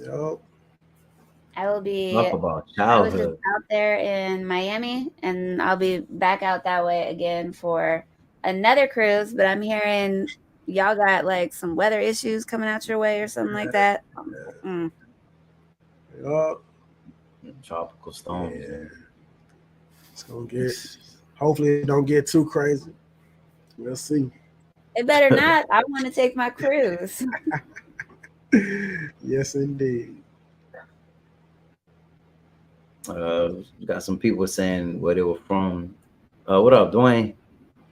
Yep. I will be. Talk about I was just childhood. out there in Miami, and I'll be back out that way again for another cruise. But I'm hearing y'all got like some weather issues coming out your way or something like that. Mm. Yep. Tropical storms, Yeah. man. It's gonna get. Hopefully, it don't get too crazy. We'll see. It better not. I want to take my cruise. Yes, indeed. Got some people saying where they were from. What up, Dwayne?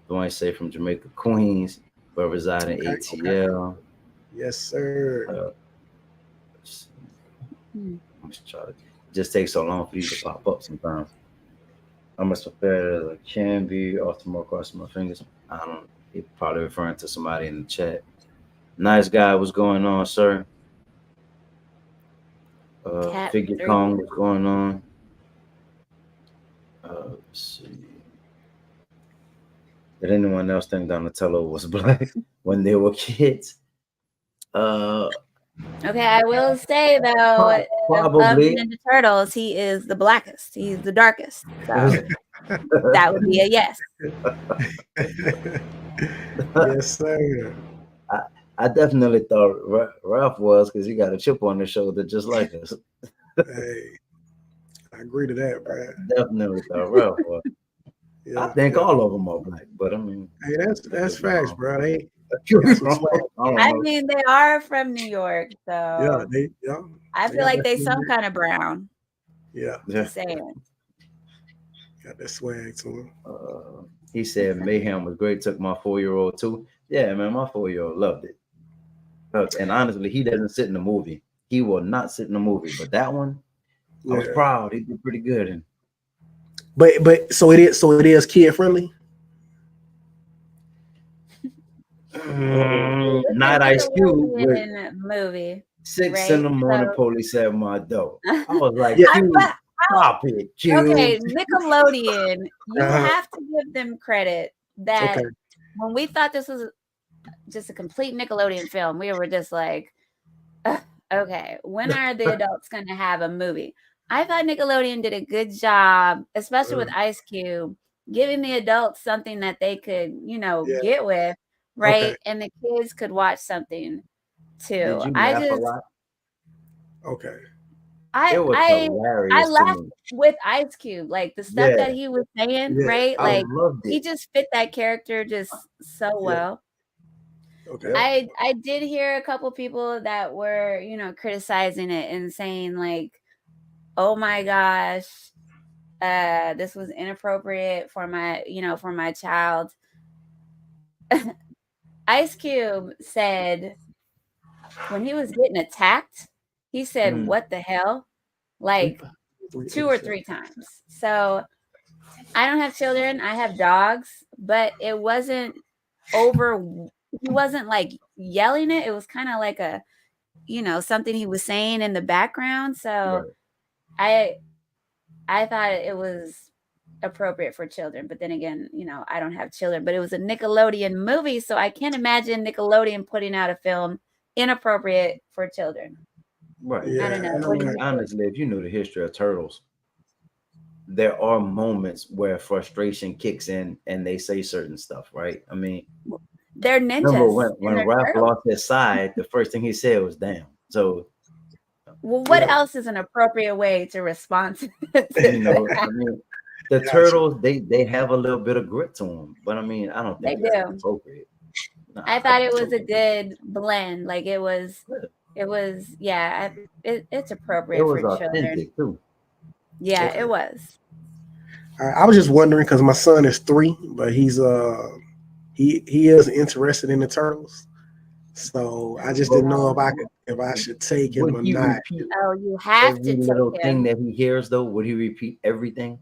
Dwayne say from Jamaica, Queens, but reside in Okay. Okay. ATL. Yes, sir. Uh, Hmm. I'm just trying to. It just takes so long for these to pop up sometimes. I must prepare as I can be off tomorrow crossing my fingers. I don't know. He probably referring to somebody in the chat. Nice guy, what's going on, sir? Cat Figure three. Kong, what's going on? Let's see. Did anyone else think Donatello was black when they were kids? Uh, Okay, I will say though, of the Probably. Ninja Turtles, he is the blackest. He's the darkest. So that would be a yes. Yes, sir. I, I definitely thought Ralph was because he got a chip on his shoulder just like us. Hey, I agree to that, Brad. Definitely thought Ralph was. I Yeah, think yeah. all of them are black, but I mean, Hey, I that's could be facts, wrong. bro. They I could be got some wrong. swag. I don't I know. mean, they are from New York, Yeah, so I they feel got like that they some swag. kind of brown. Yeah, Yeah. Just saying. got that swag to him. Uh, he said Mayhem was great. Took my 4-year-old too. Yeah, man, my 4-year-old loved it. And honestly, he doesn't sit in the movie. He will not sit in the movie. But that one, I was Yeah, proud. He did pretty good. And but so it is kid friendly. It's a Not Ice Cube with Nickelodeon movie, 6 in right? the morning. Police at my door. So, I was like, Yeah. Cube, but stop it, how? Cube. Okay, Nickelodeon. You Uh, have to give them credit that okay. when we thought this was just a complete Nickelodeon film, we were just like, "Ugh, okay, when are the adults going to have a movie?" I thought Nickelodeon did a good job, especially with Uh, Ice Cube, giving the adults something that they could, yeah. get with, Okay. right? And the kids could watch something too. Did you I laugh a just, lot? Okay. I, It was I, I hilarious to laughed me. with Ice Cube, like the stuff Yeah, that he was saying, Yeah. right? I Yeah. Like loved he it. just fit that character just so Yeah. well. Okay. Yep. I did hear a couple people that were, criticizing it and saying like, "Oh my gosh, this was inappropriate for my child." Ice Cube said when he was getting attacked, he said, Mm. "What the hell?" like 2 or 3 387. times. So, I don't have children, I have dogs, but it wasn't over he wasn't like yelling it. It was kind of like a something he was saying in the background. So Right. I I thought it was appropriate for children. But then again, I don't have children. But it was a Nickelodeon movie, so I can't imagine Nickelodeon putting out a film inappropriate for children. Right. I don't Yeah, know. And I What do mean, you think? honestly, if you knew the history of turtles, there are moments where frustration kicks in and they say certain stuff, right? I mean, They're remember ninjas when and they're Raph turtles. lost his side, the first thing he said was "damn." So, Well, what yeah, else is an appropriate way to respond to you that? know, I mean, the gotcha. turtles they have a little bit of grit to them, but I mean, I don't They think it's do. inappropriate. Nah, I I thought it think was a it's good blend. Like it was, yeah, it's it appropriate was for children. authentic too. Yeah, Okay. it was. I was just wondering because my son is 3, but he is interested in the turtles. So I just But didn't know Oh, if I should take him would or he not. repeat oh, you have every to take little thing him. that he hears though? Would he repeat everything?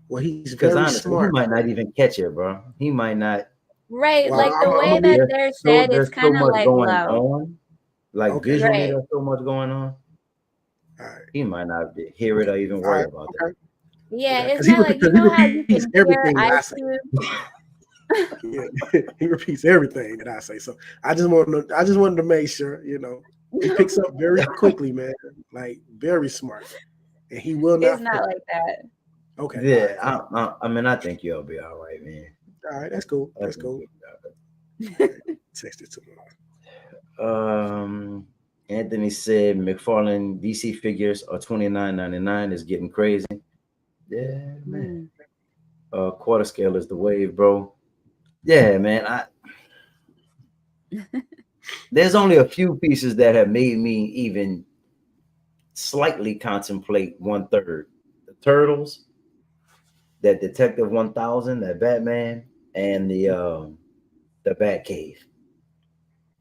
Well, he's Because very honestly, he smart. might not even catch it, bro. He might not. Right, Well, like the I'm way gonna be that There's they're said, it's there's so kind of much like going low. on. Like okay. visually, Right. there's so much going on. All right. He might not hear it Okay. or even All worry right. about that. Okay. Yeah, Okay. it's Because not like you know how you repeats can hear everything that I Ice say. Cube. Yeah. He repeats everything that I say. So I just wanted to make sure, he picks up very quickly, man. Like very smart, and he will It's not not fail. like that. Okay. All Yeah, right. Cool. I mean, I think you'll be all right, man. All right. That's cool. I That's think cool. you'll be All right. Text it to me. all right. Anthony said McFarlane DC figures are $29.99 is getting crazy. Yeah, man. Mm. Quarter scale is the wave, bro. Yeah, man. There's only a few pieces that have made me even slightly contemplate one third. The Turtles, that Detective 1000, that Batman, and the Batcave.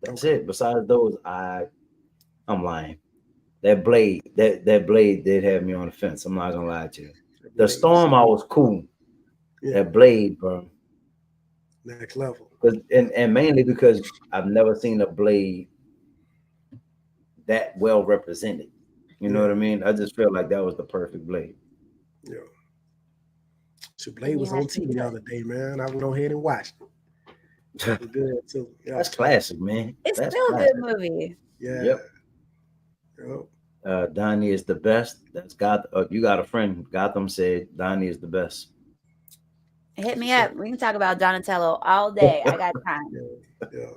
That's Okay. it. Besides those, I'm lying. That blade did have me on the fence. I'm not gonna lie to you. The Blaze. storm, I was cool. Yeah. That blade, bro. Next level. And mainly because I've never seen a blade that well represented. You know Yeah. what I mean? I just feel like that was the perfect blade. Yeah. So Blade You was had on to TV do the it. other day, man. I went on ahead and watched it. It was good too. Yeah. That's classic, man. It's That's still a good classic. movie. Yeah. Yep. Yep. Donnie is the best. That's got. You got a friend. Gotham said Donnie is the best. Hit That's me what's up. up. We can talk about Donatello all day. I got time. Yeah. Yeah.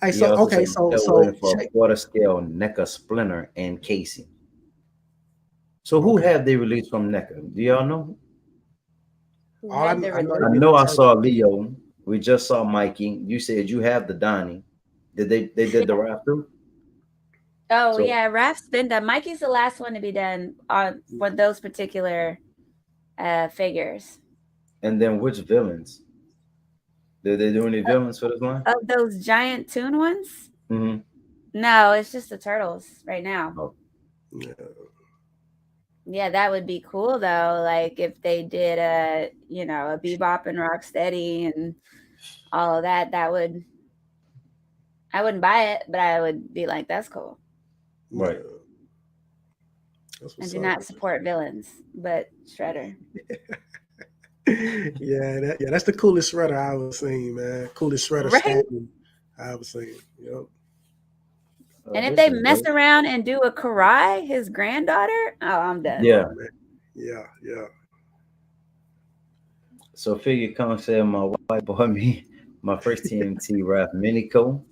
Hey, He so also okay, said so still waiting for a check. quarter scale NECA Splinter and Casey. So who Okay. have they released from NECA? Do y'all know? Who All I, had the I know release? they I did the know I turtle. saw Leo. We just saw Mikey. You said you have the Donnie. Did they did the Yeah. rap too? Oh So yeah, Raph's been done. Mikey's the last one to be done on for those particular figures. and then which villains? Did they do any villains for this line? Of those giant tune ones? Mm-hmm. No, it's just the turtles right now. Oh, Yeah. Yeah, that would be cool though. Like if they did a Bebop and Rocksteady and all of that, that would I wouldn't buy it, but I would be like, that's cool. right. Yeah. That's I what's do up. not support villains, but Shredder. Yeah, that's the coolest shredder I ever seen, man. Coolest shredder Right? statue I ever seen. Yep. And if This they is mess dope. around and do a Karai, his granddaughter, oh, I'm done. Yeah. Oh man. Yeah, yeah. So figure come said my wife bought me my first TNT rap Minico.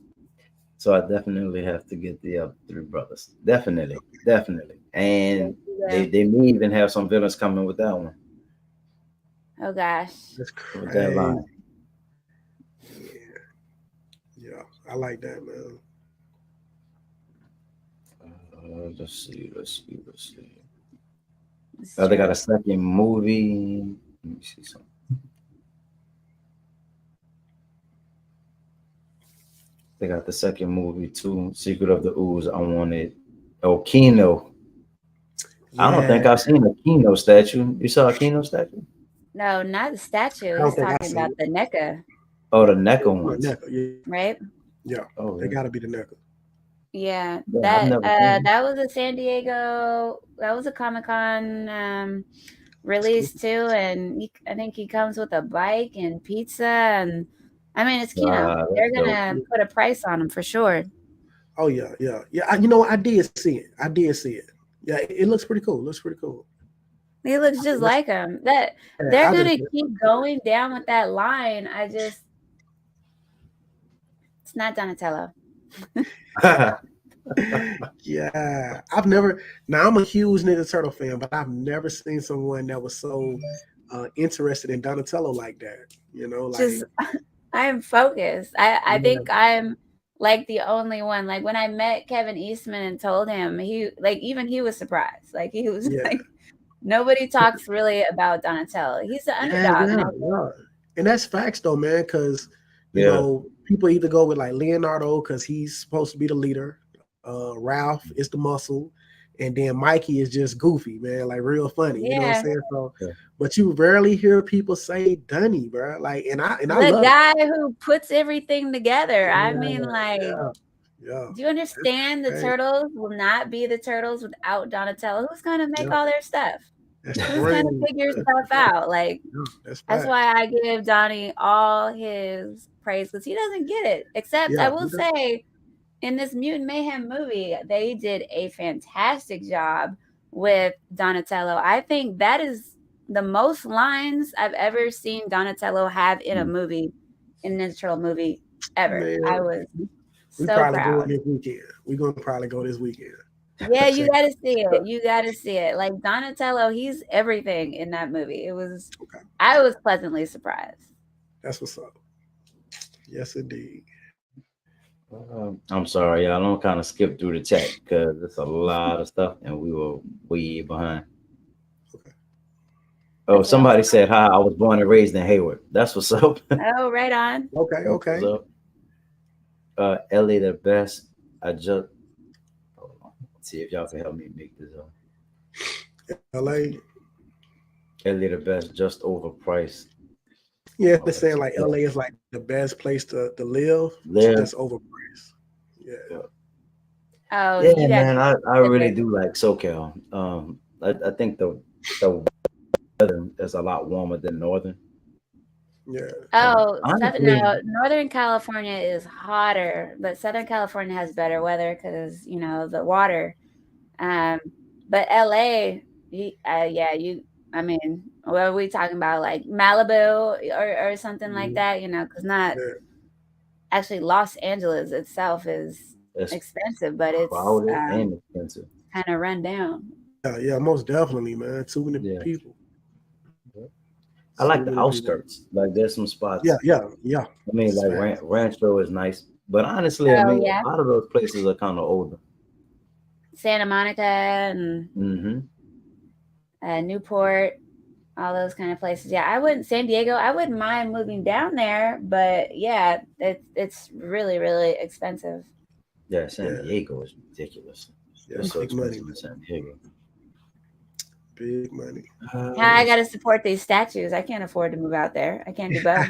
So I definitely have to get the other three brothers. Definitely, definitely. Yes, And you they will. they may even have some villains coming with that one, Oh gosh. That's with that crazy. line. Yeah, yeah. I like that, man. Let's see. Let's They got try. a second movie. Let me see something. They got the second movie too, Secret of the Ooze. I wanted. Oh, Kino. I don't think Yeah, I've seen a Kino statue. You saw a Kino statue? No, not the statue. I don't He's think I talking seen about it. the NECA, Oh, the NECA Yeah, ones. Necker. Yeah, right? yeah. Oh, They yeah. gotta be the Necker. Yeah. Yeah, I've never seen them. That was a San Diego, that was a Comic-Con release Exclusive. too, and I think he comes with a bike and pizza and I mean, it's they're That's dope. gonna put a price on them for sure. Oh yeah, yeah, yeah. You know, I did see it. I did see it. Yeah, it looks pretty cool. It looks pretty cool. He looks just That's, like him. That yeah, they're I just gonna keep going down with that line. It's not Donatello. yeah. I've never. Now I'm a huge Ninja Turtle fan, but I've never seen someone that was so interested in Donatello like that. You know, like Just I'm focused. I yeah, think I'm like the only one. Like when I met Kevin Eastman and told him, he like even he was surprised. Like he was yeah, like nobody talks really about Donatello. He's the yeah, underdog, and yeah, I yeah. And that's facts though, man. Because you Yeah. know, people either go with like Leonardo because he's supposed to be the leader. Ralph is the muscle, and then Mikey is just goofy, man, like real funny. You know what I'm yeah, saying? So, Yeah. but you rarely hear people say Dunny, bro. Like, and I the love it. guy who puts everything together. I Yeah, mean, like, yeah, yeah. do you understand the Hey, turtles will not be the turtles without Donatello? Who's gonna make yeah, all their stuff? that's the Who's gonna brain. figure That's stuff fact. out? Like Yeah, that's that's facts. why I give Donnie all his praise because he doesn't get it. Except I Yeah, will say in this Mutant Mayhem movie, they did a fantastic job with Donatello. I think that is the most lines I've ever seen Donatello have in a Mm. movie, in an Ninja Turtle movie ever. I man. was We so probably going proud. this weekend. We're gonna probably go this weekend. Yeah, you Check. got to see it. You got to see it. Like Donatello, he's everything in that movie. Okay, I was pleasantly surprised. that's what's up. Yes, indeed. I'm sorry, y'all. I'm kind of skip through the chat because it's a lot of stuff and we were way behind. Okay. Oh, That's real. somebody said hi. I was born and raised in Hayward. That's what's up. Oh, right on. Okay. That's what's Okay. up. Ellie the best. I just hold on. Let's see if y'all can help me make this up. LA. Ellie the best, just overpriced. Yeah, they're Oh, saying that's like tough. LA is like the best place to live, Live. just overpriced. Yeah. Oh, Yeah, you got man. I really specific. do like SoCal. I think the weather is a lot warmer than northern. Yeah. Oh, Southern Honestly, no, Northern California is hotter, but Southern California has better weather because the water. Um, but LA, yeah, I mean, what are we talking about? Like Malibu or something like Mhm. that? Because not Yeah. actually Los Angeles itself is it's expensive, but it's crowded and expensive. kind of run down. Yeah. Yeah. Most definitely, man. Too many Yeah. people. I Too like the many people. outskirts. Like there's some Yeah. spots. Yeah. Yeah. I mean, It's like fast. Rancho is nice, but honestly, I Oh mean, yeah, a lot of those places are kind of older. Santa Monica and Hmm. Newport, all those kind of places. Yeah, I wouldn't San Diego. I wouldn't mind moving down there, but yeah, it's really really expensive. Yeah, San Yeah. Diego is ridiculous. Yeah. It's so Big money, expensive in man. San Diego. Big money. Yeah, I Let's got to support these statues. I can't afford to move out there. I can't do both.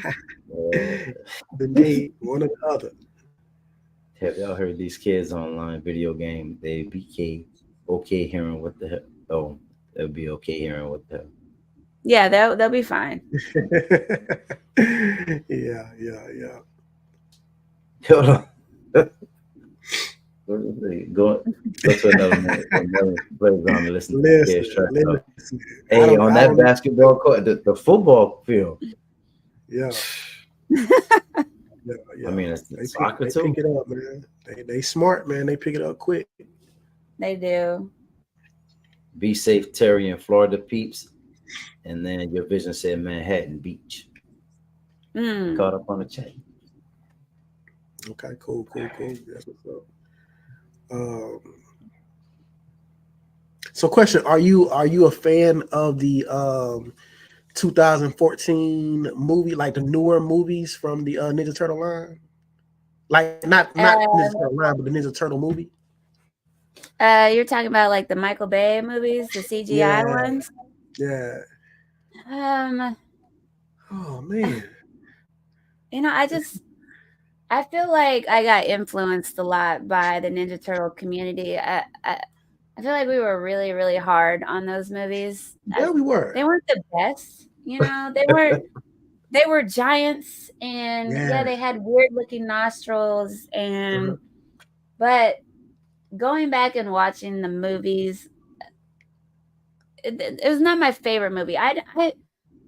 Indeed, one or the other. have y'all heard these kids online video game? They BK okay hearing what the hell? Oh, they'll be okay hearing what the hell. Yeah, they'll be fine. Yeah, yeah, yeah. Hold on. Go to another playground and listen to the kids Listen, trash talk. listen. Hey, on I that don't. basketball court, the football field. Yeah, yeah, I yeah. mean, it's They pick, soccer they pick too. it up, man. They smart, man. They pick it up quick. They do. Be safe, Terry and Florida peeps. And then your vision said Manhattan Beach. Mm. Caught up on the chat. Okay, cool, cool, cool. That's what's up. Um, so, question: Are you a fan of the 2014 movie, like the newer movies from the Ninja Turtle line? Like not Ninja Uh, Turtle line, but the Ninja Turtle movie. you're talking about like the Michael Bay movies, the CGI Yeah, ones. yeah. Um, Oh man. I feel like I got influenced a lot by the Ninja Turtle community. I feel like we were really, really hard on those movies. Yeah, we were. They weren't the best, they weren't. they were giants, and yeah, Yeah. they had weird looking nostrils, and Uh-huh. but going back and watching the movies, it was not my favorite movie. I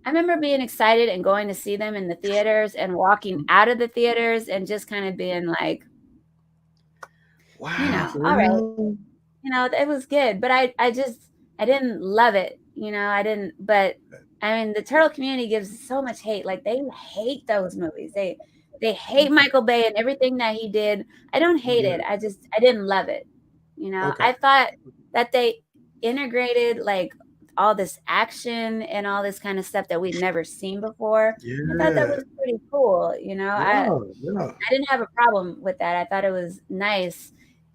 remember being excited and going to see them in the theaters and walking out of the theaters and just kind of being like, Wow, for all right, real? it was good, but I didn't love it. I didn't, but I mean, the turtle community gives so much hate. Like they hate those movies. They hate Michael Bay and everything that he did. I don't hate Yeah. it. I didn't love it. Okay. I thought that they integrated like all this action and all this kind of stuff that we'd never seen before. I thought that Yeah. was pretty cool. Yeah. Yeah. I didn't have a problem with that. I thought it was nice.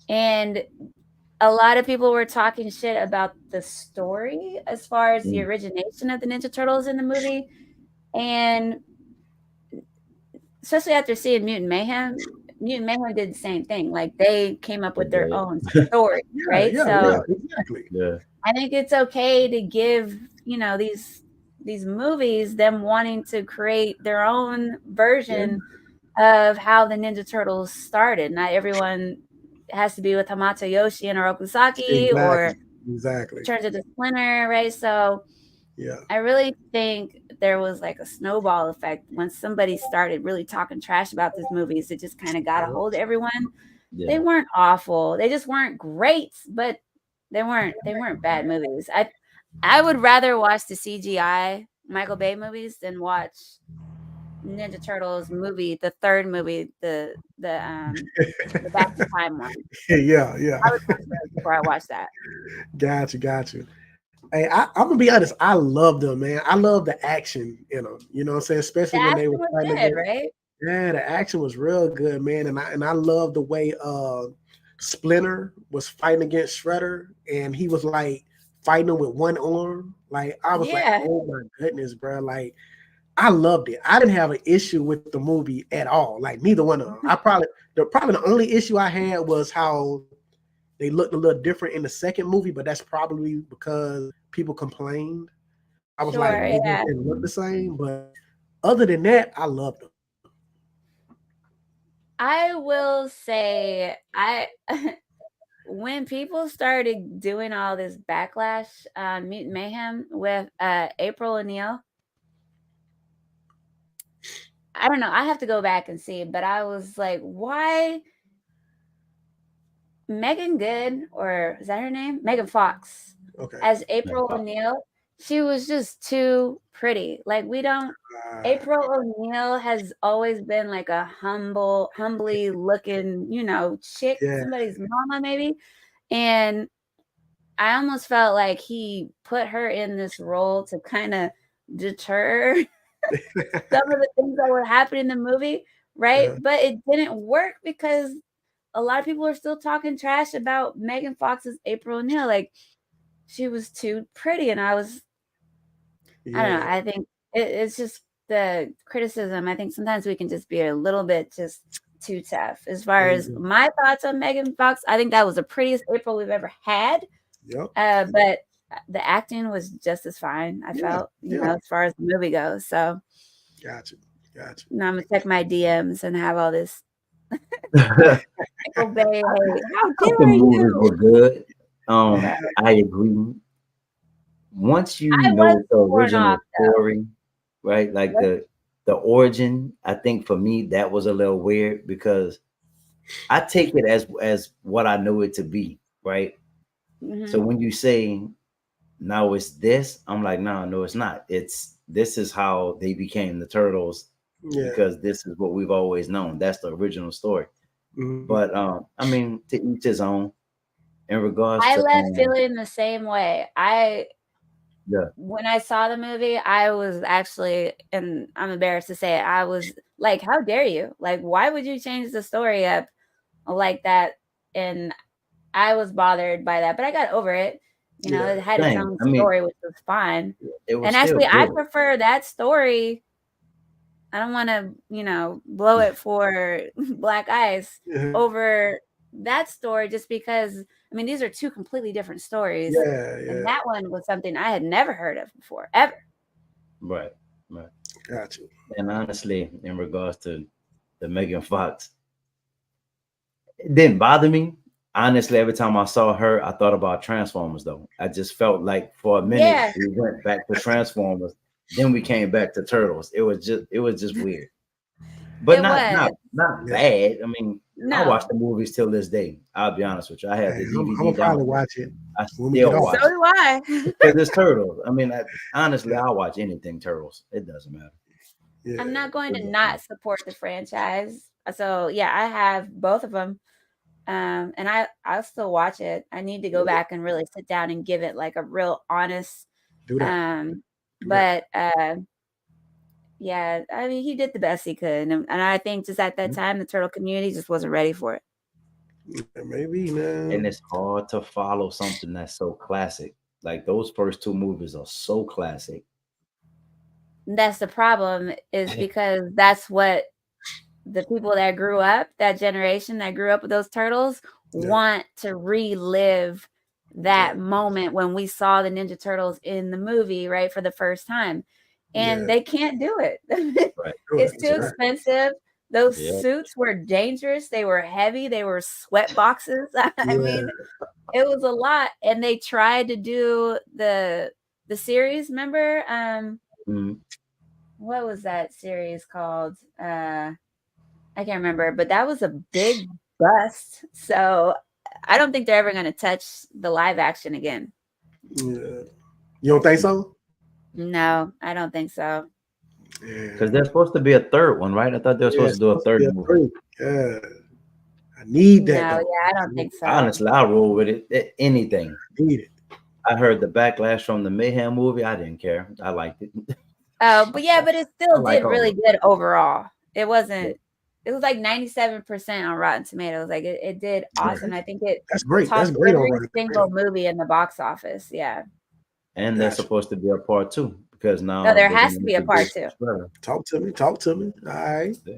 And a lot of people were talking shit about the story as far as the Mm, origination of the Ninja Turtles in the movie. And especially after seeing Mutant Mayhem did the same thing. Like they came up they with their did. own story, Yeah. right? Yeah. So Yeah. Yeah, Exactly. yeah, I think it's okay to give, these movies them wanting to create their own Yeah. version of how the Ninja Turtles started. Not everyone has to be with Hamato Yoshi and Oroku Saki or Exactly. Exactly. turns into Splinter, right? So Yeah. I really think there was like a snowball effect once somebody started really talking trash about these movies. It just kind of got a Yeah. hold of everyone. They yeah. weren't awful. They just weren't great, but they weren't bad movies. I would rather watch the CGI Michael Bay movies than watch Ninja Turtles movie, the third movie, the Back in Time one. Yeah. Yeah. I would watch those before I watch that. Got you. Got you. Hey, I'm gonna be honest. I love them, man. I love the action in them. You know what I'm saying? The Especially when they action were was fighting good, against. right? Yeah, the action was real good, man. And I love the way Splinter was fighting against Shredder, and he was like fighting him with one arm. Like I was like, Yeah. oh my goodness, bro. Like I loved it. I didn't have an issue with the movie at all. Like neither one of them. Probably the only issue I had was how they looked a little different in the second movie, but that's probably because people complained. I was like, Sure, they just yeah. didn't look the same. But other than that, I loved them. I will say I when people started doing all this backlash on Mutant Mayhem with April O'Neil, I don't know. I have to go back and see, but I was like, why Megan Good, or is that her name? Megan Fox Okay. as Like, April O'Neil. She was just too pretty. Like we don't April O'Neil has always been like a humbly looking, chick, Yeah. somebody's mama maybe. And I almost felt like he put her in this role to kind of deter some of the things that were happening in the movie, right? Uh, But it didn't work because a lot of people are still talking trash about Megan Fox's April O'Neil. Like she was too pretty, and I don't know. yeah. I think it's just the criticism. I think sometimes we can just be a little bit just too tough. As far as Mhm. my thoughts on Megan Fox, I think that was the prettiest April we've ever had. Yep. But the acting was just as fine. I Yeah. felt, Yeah. as far as the movie goes. So Gotcha. Gotcha. I'm gonna check my DMs and have all this I Michael Bay hate. How thought the dare movies you? were good. But I agree. Once you I was know the torn off original though. story, right? Like What? the origin, I think for me that was a little weird because I take it as what I know it to be, right? So Hmm. when you say now it's this, I'm like, no, it's not. It's this is how they became the turtles Yeah. because this is what we've always known. That's the original story. Mhm. But I mean, to each his own. In regards I to left feeling the same way. yeah, When I saw the movie, I was actually, and I'm embarrassed to say it, I was like, how dare you? Like, why would you change the story up like that? And I was bothered by that, but I got over it. Yeah. It had its same. own I mean, story, which was fine. it was And still actually, I good. prefer that story. I don't want to, blow it for Black Ice Mhm. over that story just because, I mean, these are two completely different stories. Yeah. And Yeah. that one was something I had never heard of before, ever. Right, right. Got you. And honestly, in regards to the Megan Fox, it didn't bother me. Honestly, every time I saw her, I thought about Transformers though. I just felt like for a minute Yeah, we went back to Transformers, then we came back to Turtles. It was just weird. But it not Yeah. bad. I mean, I watch no. the movies till this day. I'll be honest with you. I have Hey, the I'm gonna DVD probably download. watch it I when we get still off. So watch it do I. because it's Turtles. I mean, honestly, Yeah. I'll watch anything Turtles. It doesn't matter. Yeah. I'm not going It to doesn't not matter. support the franchise. So yeah, I have both of them. And I'll still watch it. I need to go back and really sit down and give it like a real honest. Do that. Um, Do that. but yeah, I mean, he did the best he could, and I think just at that time, the turtle community just wasn't ready for it. Yeah, maybe, And man. it's hard to follow something that's so classic. Like those first two movies are so classic. And that's the problem, is because that's what the people that grew up, that generation that grew up with those turtles, Yeah. want to relive Yeah. that moment when we saw the Ninja Turtles in the movie, right, for the first time. And Yeah. they can't do it. Right. Do it. It's That's too right. expensive. Those Yeah. suits were dangerous. They were heavy. They were sweat boxes. I Yeah. mean, it was a lot. And they tried to do the series, remember? Mhm. What was that series called? I can't remember, but that was a big bust. So I don't think they're ever going to touch the live action again. Yeah. You don't think so? No, I don't think so. Yeah. Because there's supposed to be a third one, right? I thought they were Yeah. supposed It's to do a supposed to be third a movie. three. Yeah. I need No, that though. yeah, I don't think so. Honestly, I'll roll with it. Anything. Need it. I heard the backlash from the Mayhem movie. I didn't care. I liked it. Oh, but yeah, but it I still like did all really of good overall. It it. wasn't, it was like 97% on Rotten Tomatoes. Like it did Yeah. awesome. I think it That's great. That's topped great on every Rotten single Tomatoes. movie in the box office. Yeah. And there's Gotcha. supposed to be a part two because No, now there they're has gonna to be a part introduce two. Trevor. Talk to me. Talk to me. All right. Yeah,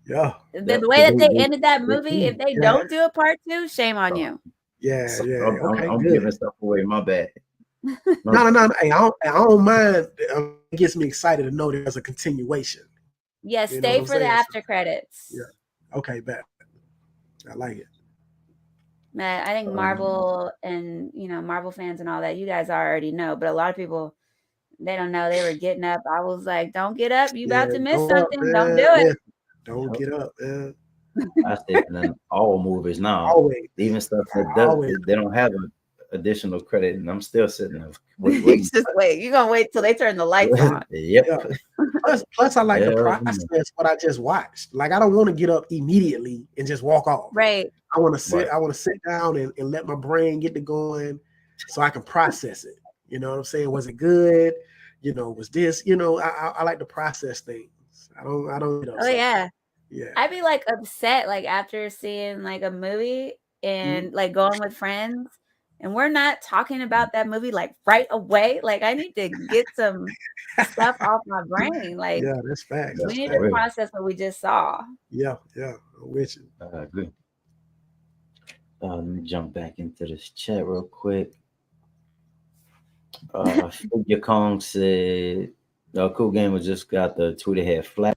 Yeah. The way because that they they ended that they movie, if teased. they Yeah. don't do a part two, shame on Oh, you. Yeah. so Yeah. I'm Okay. giving Good. stuff away. My bad. No, No, no, no, no. Hey, I don't mind. It gets me excited to know there's a continuation. Yeah, You know what stay I'm for the saying? So, after credits. yeah. Okay, bet. I like it. Man, I think um, Marvel and Marvel fans and all that, you guys already know, but a lot of people, they don't know. They were getting up. I was like, don't get up. You about Yeah. to miss Don't up, something. Don't do man. it. Listen. Don't yep, get up, man. I stay in all movies now. Always. Even stuff that Always. they don't have an additional credit, and I'm still sitting there waiting. Just wait. You're gonna wait till they turn the lights on. Yep. Yeah. Plus, I like to Every process month. what I just watched. Like, I don't want to get up immediately and just walk off. Right. I want to sit. Right. I want to sit down and let my brain get to going, so I can process it. You know what I'm saying? Was it good? Was this? I like to process things. I don't get Oh upset. yeah. Yeah. I'd be like upset like after seeing like a movie Mhm. and like going with friends, and we're not talking about that movie like right away. Like I need to get some stuff off my brain. Like Yeah, that's facts. Yeah, we That's need for to facts. real. process what we just saw. Yeah, yeah. I'm with you. I agree. Let me jump back into this chat real quick. Figure Kong said, Cool Gamer just got the Twitter head flash,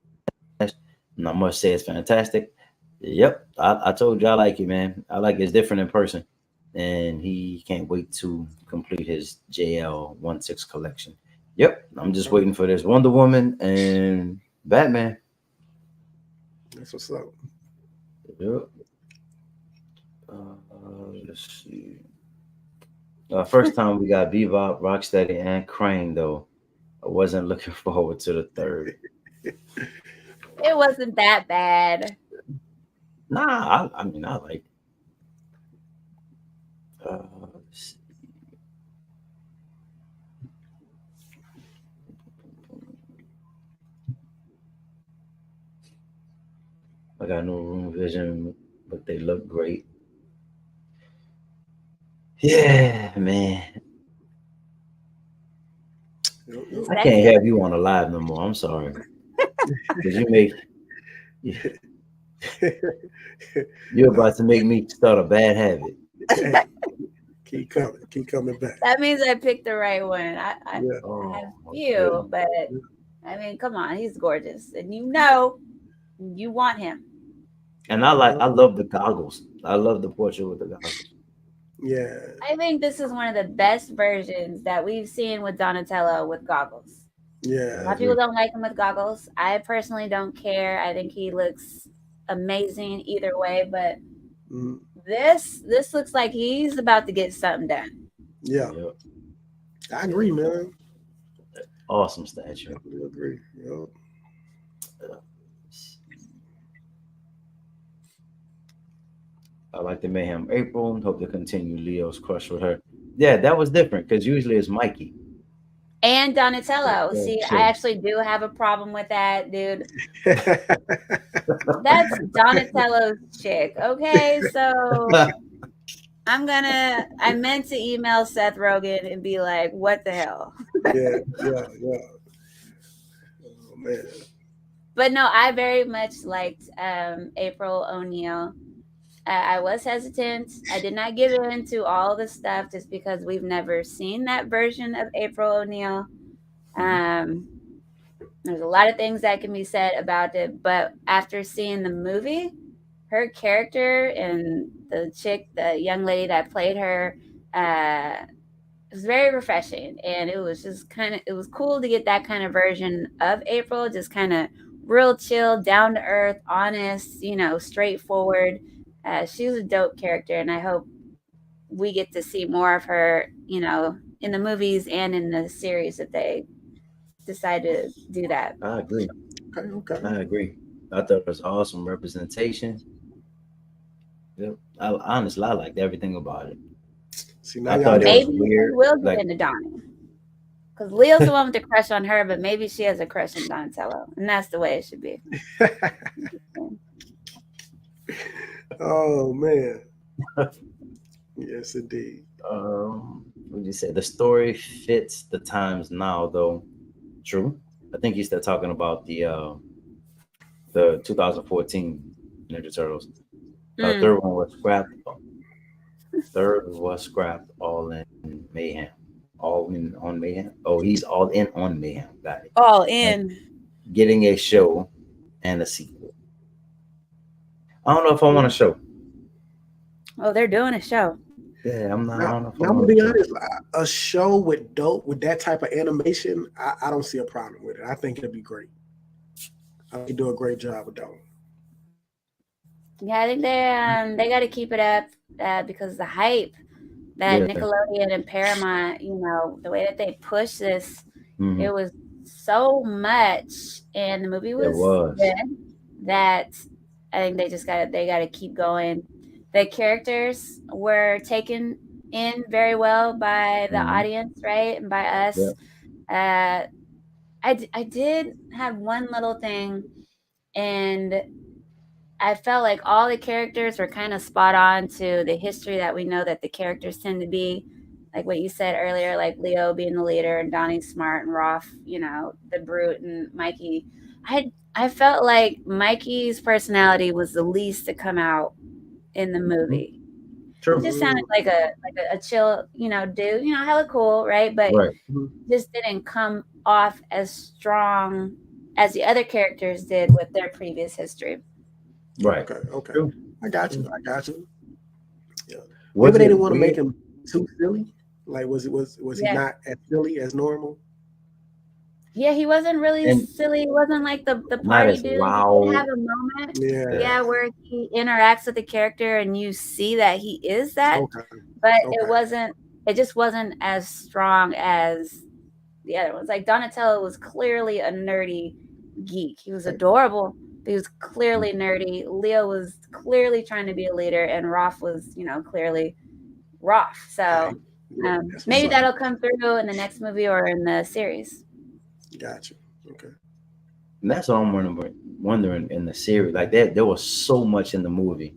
and I must say it's fantastic. Yep, I told you I like it, man. I like it's different in person, and he can't wait to complete his JL 16 collection. Yep, I'm just waiting for this Wonder Woman and Batman. That's what's up. Yep. Let's see. First time we got Bebop, Rocksteady, and Crane though. I wasn't looking forward to the third. It wasn't that bad. Nah, I mean I like. Let's see. I got no room vision, but they look great. Yeah, man. He's I can't sexy. have you on a live no more. I'm sorry, because you're about to make me start a bad habit. Hey, keep coming. Keep coming back. That means I picked the right one. I Yeah. have a Oh my few, goodness. but I mean, come on, he's gorgeous, and you want him. And I love the goggles. I love the portrait with the goggles. Yeah, I think this is one of the best versions that we've seen with Donatello with goggles. I A yeah. lot of people agree. don't like him with goggles. I personally don't care. I think he looks amazing either way, but Mm, this looks like he's about to get something done. yeah, Yeah, I yeah. agree, man. Awesome statue. Definitely agree. Yeah. Uh, I like the Mayhem April. Hope to continue Leo's crush with her. Yeah, that was different because usually it's Mikey. And Donatello. Yeah, See, I chill. actually do have a problem with that, dude. That's Donatello's chick. Okay, so I meant to email Seth Rogen and be like, what the hell? Yeah, yeah, yeah. Oh man. But no, I very much liked April O'Neil. I was hesitant. I did not give in to all the stuff just because we've never seen that version of April O'Neil. Mhm. Um, there's a lot of things that can be said about it, but after seeing the movie, her character and the chick, the young lady that played her, uh, it was very refreshing, and it was just it was cool to get that kind of version of April, just kind of real chill, down to earth, honest, straightforward. She was a dope character, and I hope we get to see more of her, in the movies and in the series if they decide to do that. I agree. Okay, okay. I agree. I thought it was awesome representation. Yep. Honestly, I liked everything about it. See, now I y'all thought it got was Maybe she weird. will get Like, into Donnie. Because Leo's the one with the crush on her, but maybe she has a crush on Donatello. And that's the way it should be. Oh man. Yes, indeed. what did you say? The story fits the times now, though. True. I think he's still talking about the 2014 Ninja Turtles. Mm. Third one was scrapped. Third was scrapped. All in Mayhem. All in on Mayhem. Oh, he's all in on Mayhem. Got it. All And in. getting a show and a sequel. I don't know if I want a show. Oh, they're doing a show. Yeah, I'm not. I Now, don't know if I now I'm want gonna a be show. honest. A show with that type of animation, I don't see a problem with it. I think it'd be great. I think they do a great job with that one. Yeah, I think they got to keep it up because the hype that Yeah. Nickelodeon and Paramount, the way that they push this, Hmm. it was so much, and the movie It was was. good that I think they got to keep going. The characters were taken in very well by the Hmm. audience, right, and by us. Yep. Uh, I did have one little thing, and I felt like all the characters were kind of spot on to the history that we know that the characters tend to be. Like what you said earlier, like Leo being the leader and Donnie smart and Rolf, the brute and Mikey. I felt like Mikey's personality was the least to come out in the Hmm. movie. He True. just sounded Mm, like a chill, dude, hella cool, right? But Right. mhm. just didn't come off as strong as the other characters did with their previous history. Right. Okay, okay. True. I got you. True. I got you. Yeah. Maybe Was they it didn't want to make weird? him too silly. Like, was he Yeah. not as silly as normal? Yeah, he wasn't really And silly. He wasn't like the not party as dude. He did have loud. a moment, Yeah. Yeah. yeah, where he interacts with the character and you see that he is that, Okay. but Okay. it just wasn't as strong as the other ones. Like Donatello was clearly a nerdy geek. He was Okay. adorable, but he was clearly nerdy. Leo was clearly trying to be a leader, and Rolf was, clearly Rolf. Okay. So Yeah, that's what's maybe up. that'll come through in the next movie or in the series. Got you. Okay. And that's what I'm wondering in the series. Like there was so much in the movie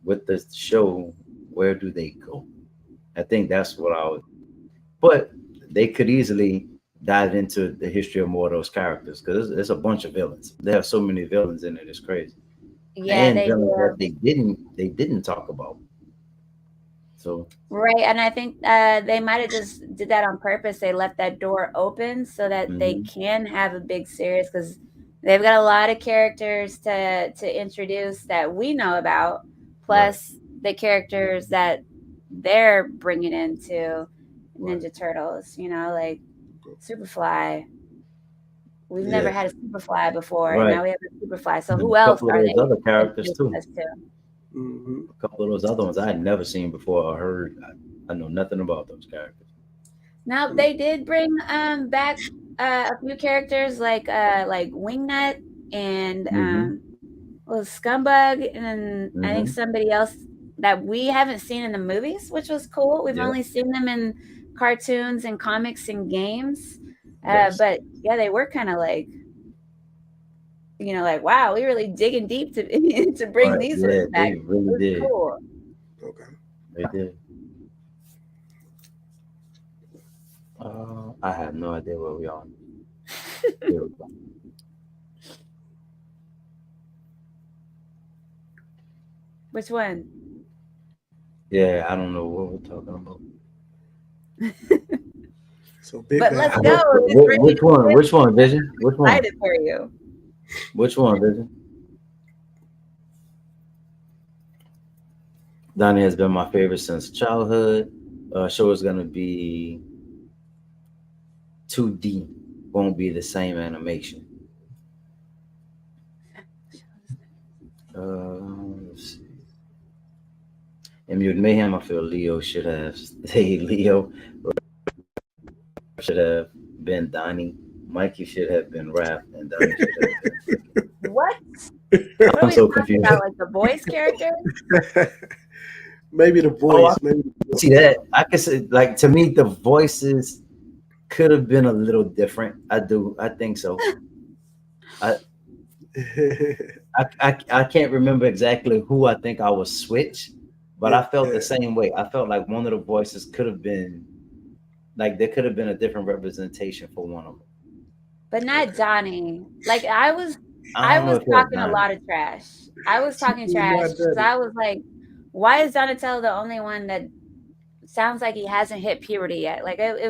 with the show. Where do they go? I think that's what I would. But they could easily dive into the history of more of those characters because there's a bunch of villains. There are so many villains in it. It's crazy, Yeah, and they villains that do. they didn't talk about. So Right, and I think they might have just did that on purpose. They left that door open so that they hmm can have a big series because they've got a lot of characters to introduce that we know about, right, plus the characters that they're bringing into right, Ninja Turtles. You know, like Superfly. We've never yeah, had a Superfly before, and now right. we have a Superfly. So And who a else couple of are those they other characters introducing too. us to? Hmm. A couple of those other ones I had never seen before or heard. I know nothing about those characters. Now they did bring back a few characters like Wingnut and hmm well Scumbug and I think hmm somebody else that we haven't seen in the movies, which was cool. We've Yep. only seen them in cartoons and comics and games. Yes. But yeah, they were kind of like like wow, we really digging deep to to bring Right. these Yeah, ones back. they It really was did. cool. Okay. They did. I have no idea where we are. Here we go. Which one? Yeah, I don't know what we're talking about. So big But let's bad. go. It's really Which one? Which one, Vision? Which one? excited for you. Which one, Vision? Donnie has been my favorite since childhood. Show is gonna be 2D. Won't be the same animation. Let's see. In Mutant Mayhem, I feel Leo should have stayed Leo. Should have been Donnie. Mikey should have been Raph, and Donnie should have been Cricket. What? What are I'm we so talking confused. about? Like the voice character? Maybe the Oh, I voice. Maybe. can see that. I can say, like, to me, the voices could have been a little different. I do. I think so. I, I can't remember exactly who I think I was switch, but I Yeah. felt the same way. I felt like one of the voices could have been like there could have been a different representation for one of them. But not Okay. Donnie. Like I was I I don't know was if it was talking a Donnie. lot of trash. I was talking trash Not because Daddy. I was like, why is Donatello the only one that sounds like he hasn't hit puberty yet? Like it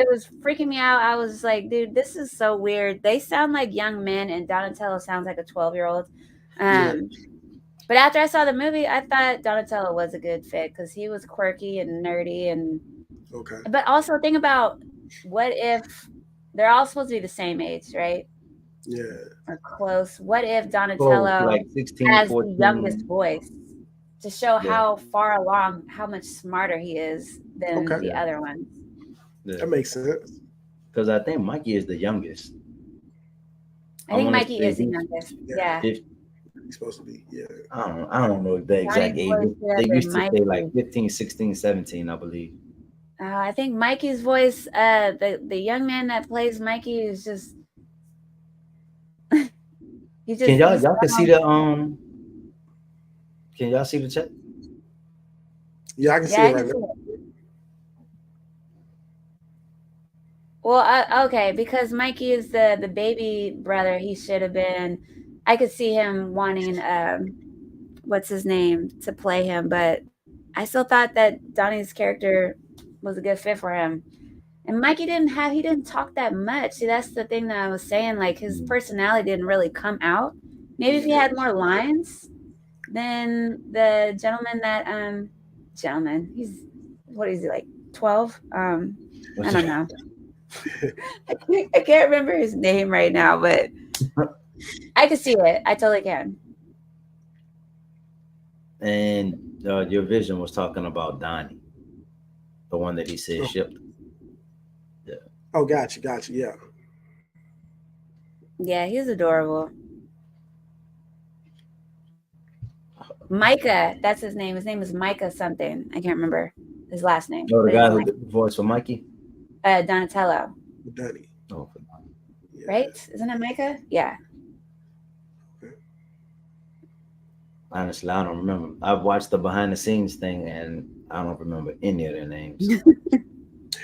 was freaking me out. I was like, dude, this is so weird. They sound like young men and Donatello sounds like a 12-year-old. Yeah. Um but after I saw the movie, I thought Donatello was a good fit because he was quirky and nerdy and Okay. but also think about what if they're all supposed to be the same age, right? Yeah. Or close. What if Close, Donatello like 16, has the youngest 14. voice to show Yeah, how far along, how much smarter he is than Okay. the yeah, other ones? yeah. That makes sense. Because I think Mikey is the youngest. I I think want to Mikey say is the youngest. Yeah. Yeah. He's supposed to be. Yeah. I don't know the exact Donnie's age. voice should They have been used to say like Mikey. 15, 16, 17, I believe. I think Mikey's voice, the young man that plays Mikey is just Can he y'all can see sounds the can y'all see the chat? Yeah, I can see yeah, it I right can now. see it. Well, okay, because Mikey is the baby brother, he should have been. I could see him wanting what's his name to play him, but I still thought that Donnie's character was a good fit for him. And Mikey he didn't talk that much. See, that's the thing that I was saying. Like his Mm. personality didn't really come out. Maybe if he Yeah. had more lines, then the gentleman, he's what is he like 12? I don't know. I can't remember his name right now, but I can see it. I totally can. And your vision was talking about Donnie, the one that he said Oh, shipped. Yeah. oh, gotcha. Gotcha. Yeah. Yeah, he's adorable. Micah, that's his name. His name is Micah something. I can't remember his last name, Oh, the but guy it's who did the voice for Mikey. Donatello, Danny. Oh, Yeah. right? Isn't it Micah? Yeah. honestly, I don't remember. I've watched the behind the scenes thing, and I don't remember any of their names.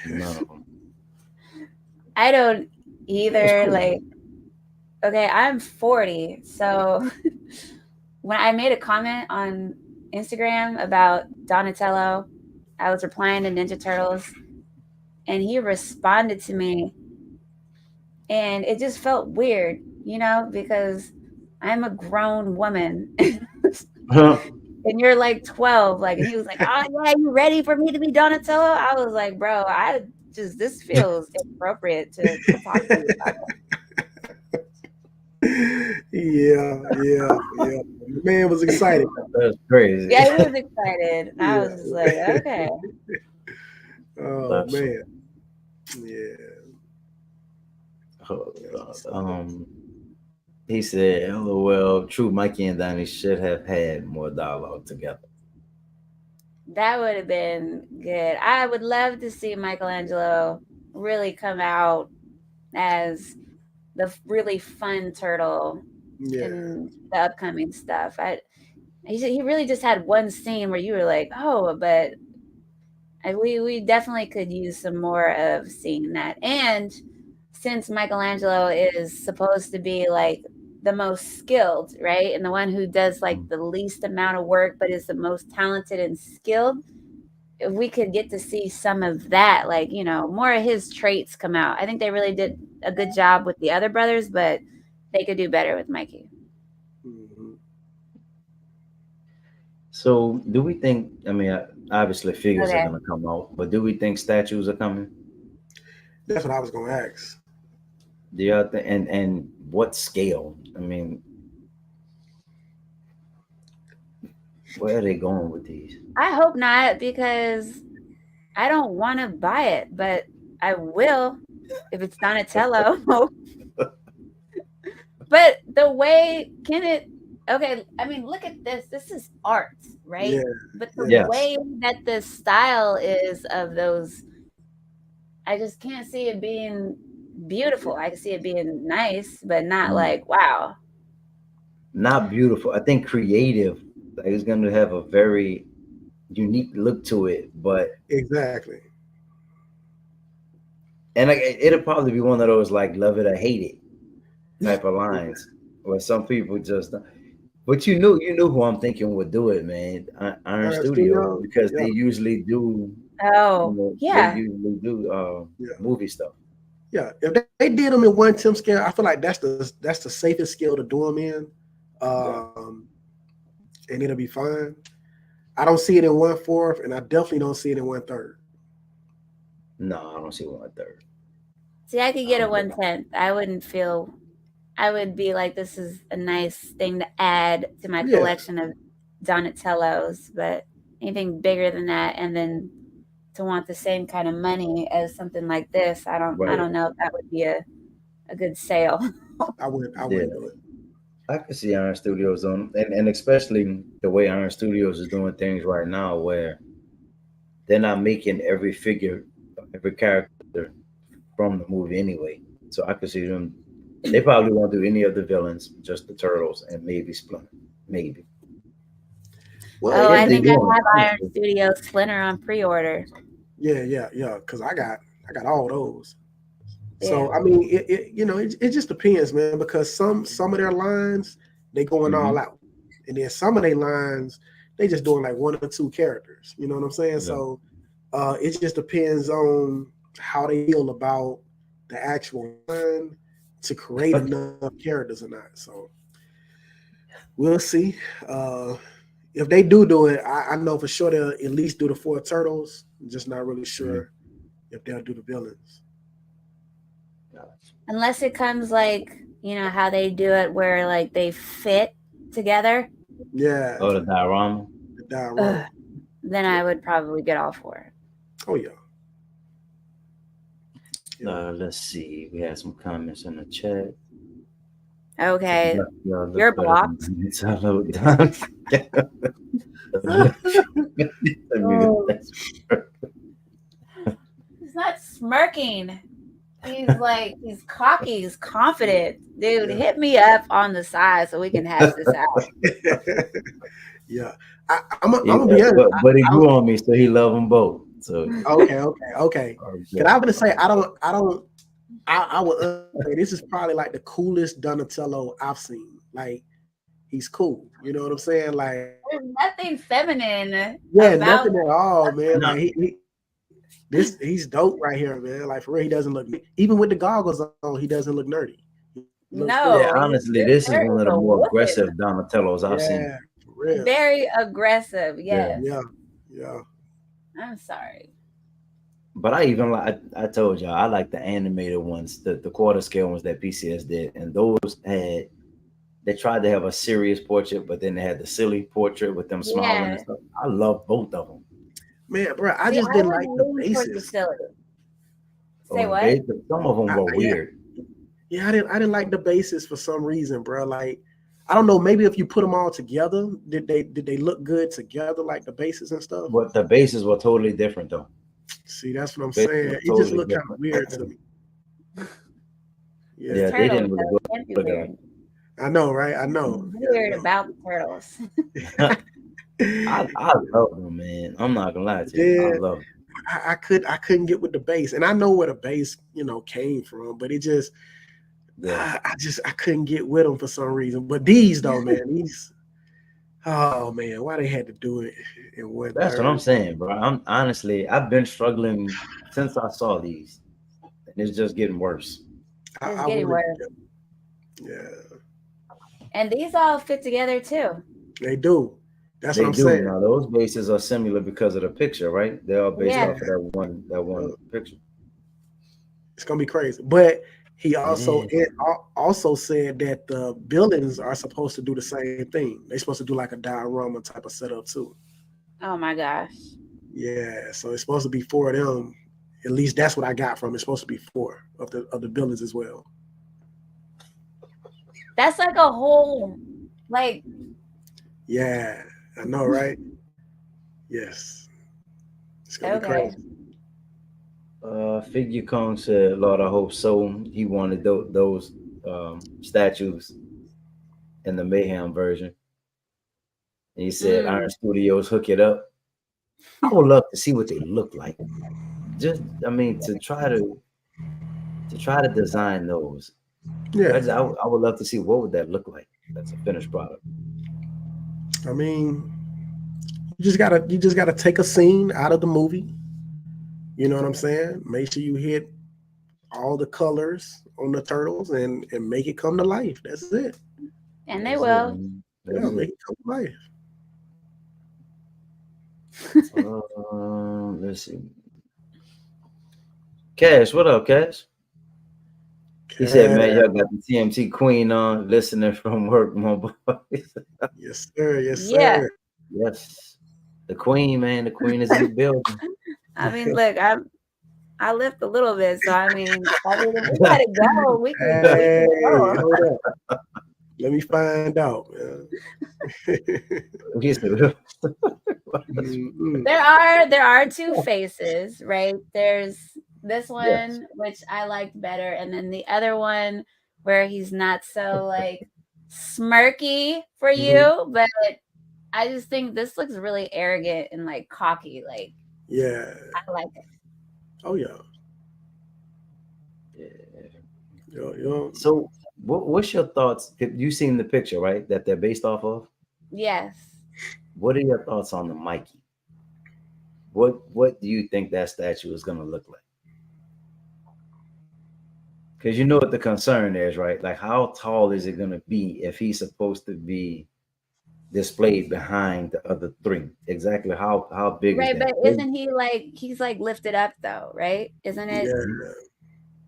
None of them. I don't That's either. cool. Like, okay, I'm 40, so when I made a comment on Instagram about Donatello. I was replying to Ninja Turtles, and he responded to me, and it just felt weird, because I'm a grown woman. And you're like 12, like, and he was like, "Oh yeah, you ready for me to be Donatello?" I was like, "Bro, this feels inappropriate to talk to you about." Yeah. The man was excited. That's crazy. Yeah, he was excited, and I Yeah. was just like, "Okay." Oh That's man. Yeah. hold on. He said, "LOL, true. Mikey and Donnie should have had more dialogue together." That would have been good. I would love to see Michelangelo really come out as the really fun turtle Yeah. in the upcoming stuff. He really just had one scene where you were like, "Oh," but we definitely could use some more of seeing that. And since Michelangelo is supposed to be like the most skilled, right? And the one who does like the least amount of work but is the most talented and skilled, if we could get to see some of that, like, more of his traits come out. I think they really did a good job with the other brothers, but they could do better with Mikey. Mhm. So, do we think? I mean, obviously figures are Okay. gonna come out, but do we think statues are coming? That's what I was gonna ask. Do y'all think? And what scale? I mean, where are they going with these? I hope not, because I don't want to buy it, but I will if it's Donatello. But the way can it okay, I mean, look at this. This is art, right? Yeah. But the Yeah. Yes. way that the style is of those, I just can't see it being beautiful. I can see it being nice, but not Mm, like, wow. not beautiful. I think creative. Like it's gonna have a very unique look to it, but Exactly. and like it'll probably be one of those like love it or hate it type of lines, where some people just. But you knew who I'm thinking would do it, man. Iron Studios, Studio. because Yeah. they usually do, Oh, they yeah. usually do Yeah. movie stuff. Yeah. If they did them in one Tim scale, I feel like that's the safest scale to do them in. Right. Um, and it'll be fine. I don't see it in 1/4, and I definitely don't see it in 1/3. No, I don't see one third. See, I could I get a don't get 1/10. I would be like, this is a nice thing to add to my Yeah. collection of Donatellos, but anything bigger than that, and then to want the same kind of money as something like this, I right. don't know if that would be a good sale. I Yeah, wouldn't do it. I could see Iron Studios on, and especially the way Iron Studios is doing things right now, where they're not making every figure, every character from the movie anyway. So I could see them. They probably won't do any of the villains, just the turtles and maybe Splinter, maybe Well, Oh, if I they think I do them. have Iron Studios Splinter on pre-order. yeah. Because I got all those. Yeah. So I mean, it just depends, man. Because some of their lines they going all Hmm. out, and then some of their lines they just doing like one or two characters. You know what I'm saying? Yeah. So it just depends on how they feel about the actual line to create enough characters or not. So we'll see. If they do it, I know for sure they'll at least do the four turtles. I'm just not really Mhm. sure if they'll do the villains. Unless it comes like, how they do it where like they fit together, Yeah, Oh, the diorama. the diorama. ugh, then I would probably get all for it. Oh yeah, yeah. Let's see. We had some comments in the chat. Okay. Y'all You're look better than blocked. me. It's all done. Let me get Oh, that. he's not smirking. He's cocky, he's confident. Dude, Yeah. hit me up on the side so we can hash this out. Yeah. I'm Yeah, gonna be honest. but he grew on me, so he loved them both. So Okay. Cause yeah. I'm gonna say I would say this is probably like the coolest Donatello I've seen. Like he's cool. You know what I'm saying? Like nothing feminine Yeah, about nothing at all, man. No, Like he's dope right here, man. Like for real, he doesn't look even with the goggles on, he doesn't look nerdy. He looks good. yeah, no. honestly, This this is shirt one is of the a more whooping. aggressive Donatellos I've seen. Yeah, for real. Very aggressive. Yeah. Yes. Yeah, yeah. I'm sorry. But I even like I told y'all I like the animated ones, the quarter scale ones that PCS did, and those had they tried to have a serious portrait, but then they had the silly portrait with them smiling and Yeah. stuff. I love both of them. Man, bro, I See, just I didn't would like the lean towards the bases. silly. Or Say the what? base, some of them were Yeah, weird. yeah. I didn't like the bases for some reason, bro. Like I don't know. Maybe if you put them all together, did they look good together, like the bases and stuff? But the bases were totally different though. See, that's what The I'm bases saying. were It just totally looked kind of different. weird to me. It's Yeah, Yeah, they turtles, didn't really so it can't be look at weird. them. I know, right? I What's know. weird about the turtles? I love them, man. I'm not gonna lie to you. I Yeah, love them. I couldn't get with the base, and I know where the base came from, but it just Yeah. I couldn't get with them for some reason. But these though, man, these oh man, why they had to do it in one That's what I'm third? saying, bro. I'm honestly I've been struggling since I saw these. And it's just getting worse. It's I getting would worse. yeah, And these all fit together too. they do. That's what They I'm do. saying. Now those bases are similar because of the picture, right? They're all based Yeah. Yeah, off of that one picture. it's gonna be crazy. But he Yeah. also said that the buildings are supposed to do the same thing. They're supposed to do like a diorama type of setup too. Oh my gosh. Yeah, so it's supposed to be four of them. At least that's what I got from. It's supposed to be four of the buildings as well. That's like a whole like Yeah, I know, right? Yes, it's gonna be okay. crazy. Figure Kong said, "Lord, I hope so." He wanted those statues in the Mayhem version. And he said, Mm. "Iron Studios, hook it up." I would love to see what they look like. Just, I mean, to try to design those. Yeah, I would love to see what would that look like. That's a finished product. I mean, you just gotta take a scene out of the movie. You know what I'm saying? Make sure you hit all the colors on the turtles and make it come to life. That's it. And they That's it, will. man. Yeah, That's make it. it come to life. Let's see. Cash, what up, Cash? He said, Okay. "Man, y'all got the TMT Queen on, listening from work, my boys." Yes, sir. Yes, Yeah. sir. Yes, the Queen, man. The Queen is in the building. I mean, look, I lift a little bit, so if we gotta go, Hey, we can go. hold up. Let me find out, man. He said, Mm-mm. There are two faces, right? There's this "Yes." one which I liked better, and then the other one where he's not so like smirky for Mhm. you, but I just think this looks really arrogant and like cocky. Like Yeah. I like it. Oh yeah. Yeah. Yo. So, what's your thoughts? You seen the picture, right? That they're based off of. Yes. What are your thoughts on the Mikey? What do you think that statue is gonna look like? Because you know what the concern is, right? Like, how tall is it gonna be if he's supposed to be displayed behind the other three? Exactly how big is Right, that? but isn't he like he's like lifted up though, right? Isn't it Yeah.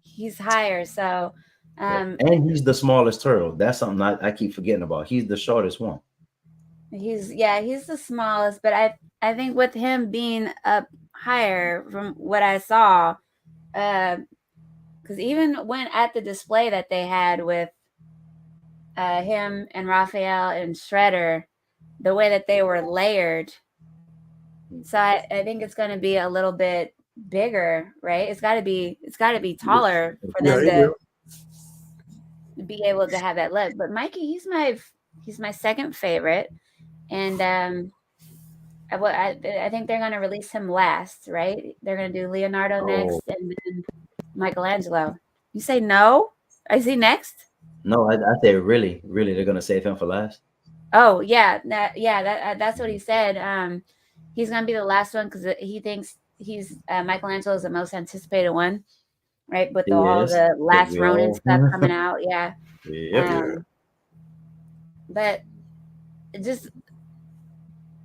he's higher, so Yeah, um and he's the smallest turtle. That's something I keep forgetting about. He's the shortest one. he's the smallest, but I think with him being up higher from what I saw, because even when at the display that they had with him and Raphael and Shredder, the way that they were layered, so I think it's going to be a little bit bigger, right? It's got to be taller for Yeah, them it to will. be able to have that lip. But Mikey, he's my second favorite, and I think they're going to release him last, right? They're going to do Leonardo Oh next, and then Michelangelo. You say no? Is he next? no, I say really, really, they're gonna save him for last. Oh yeah, that's what he said. He's gonna be the last one because he thinks he's Michelangelo is the most anticipated one, right? With all Yes, the because Last we Ronin all. stuff coming out, yeah. Yep. Yeah. Um, but just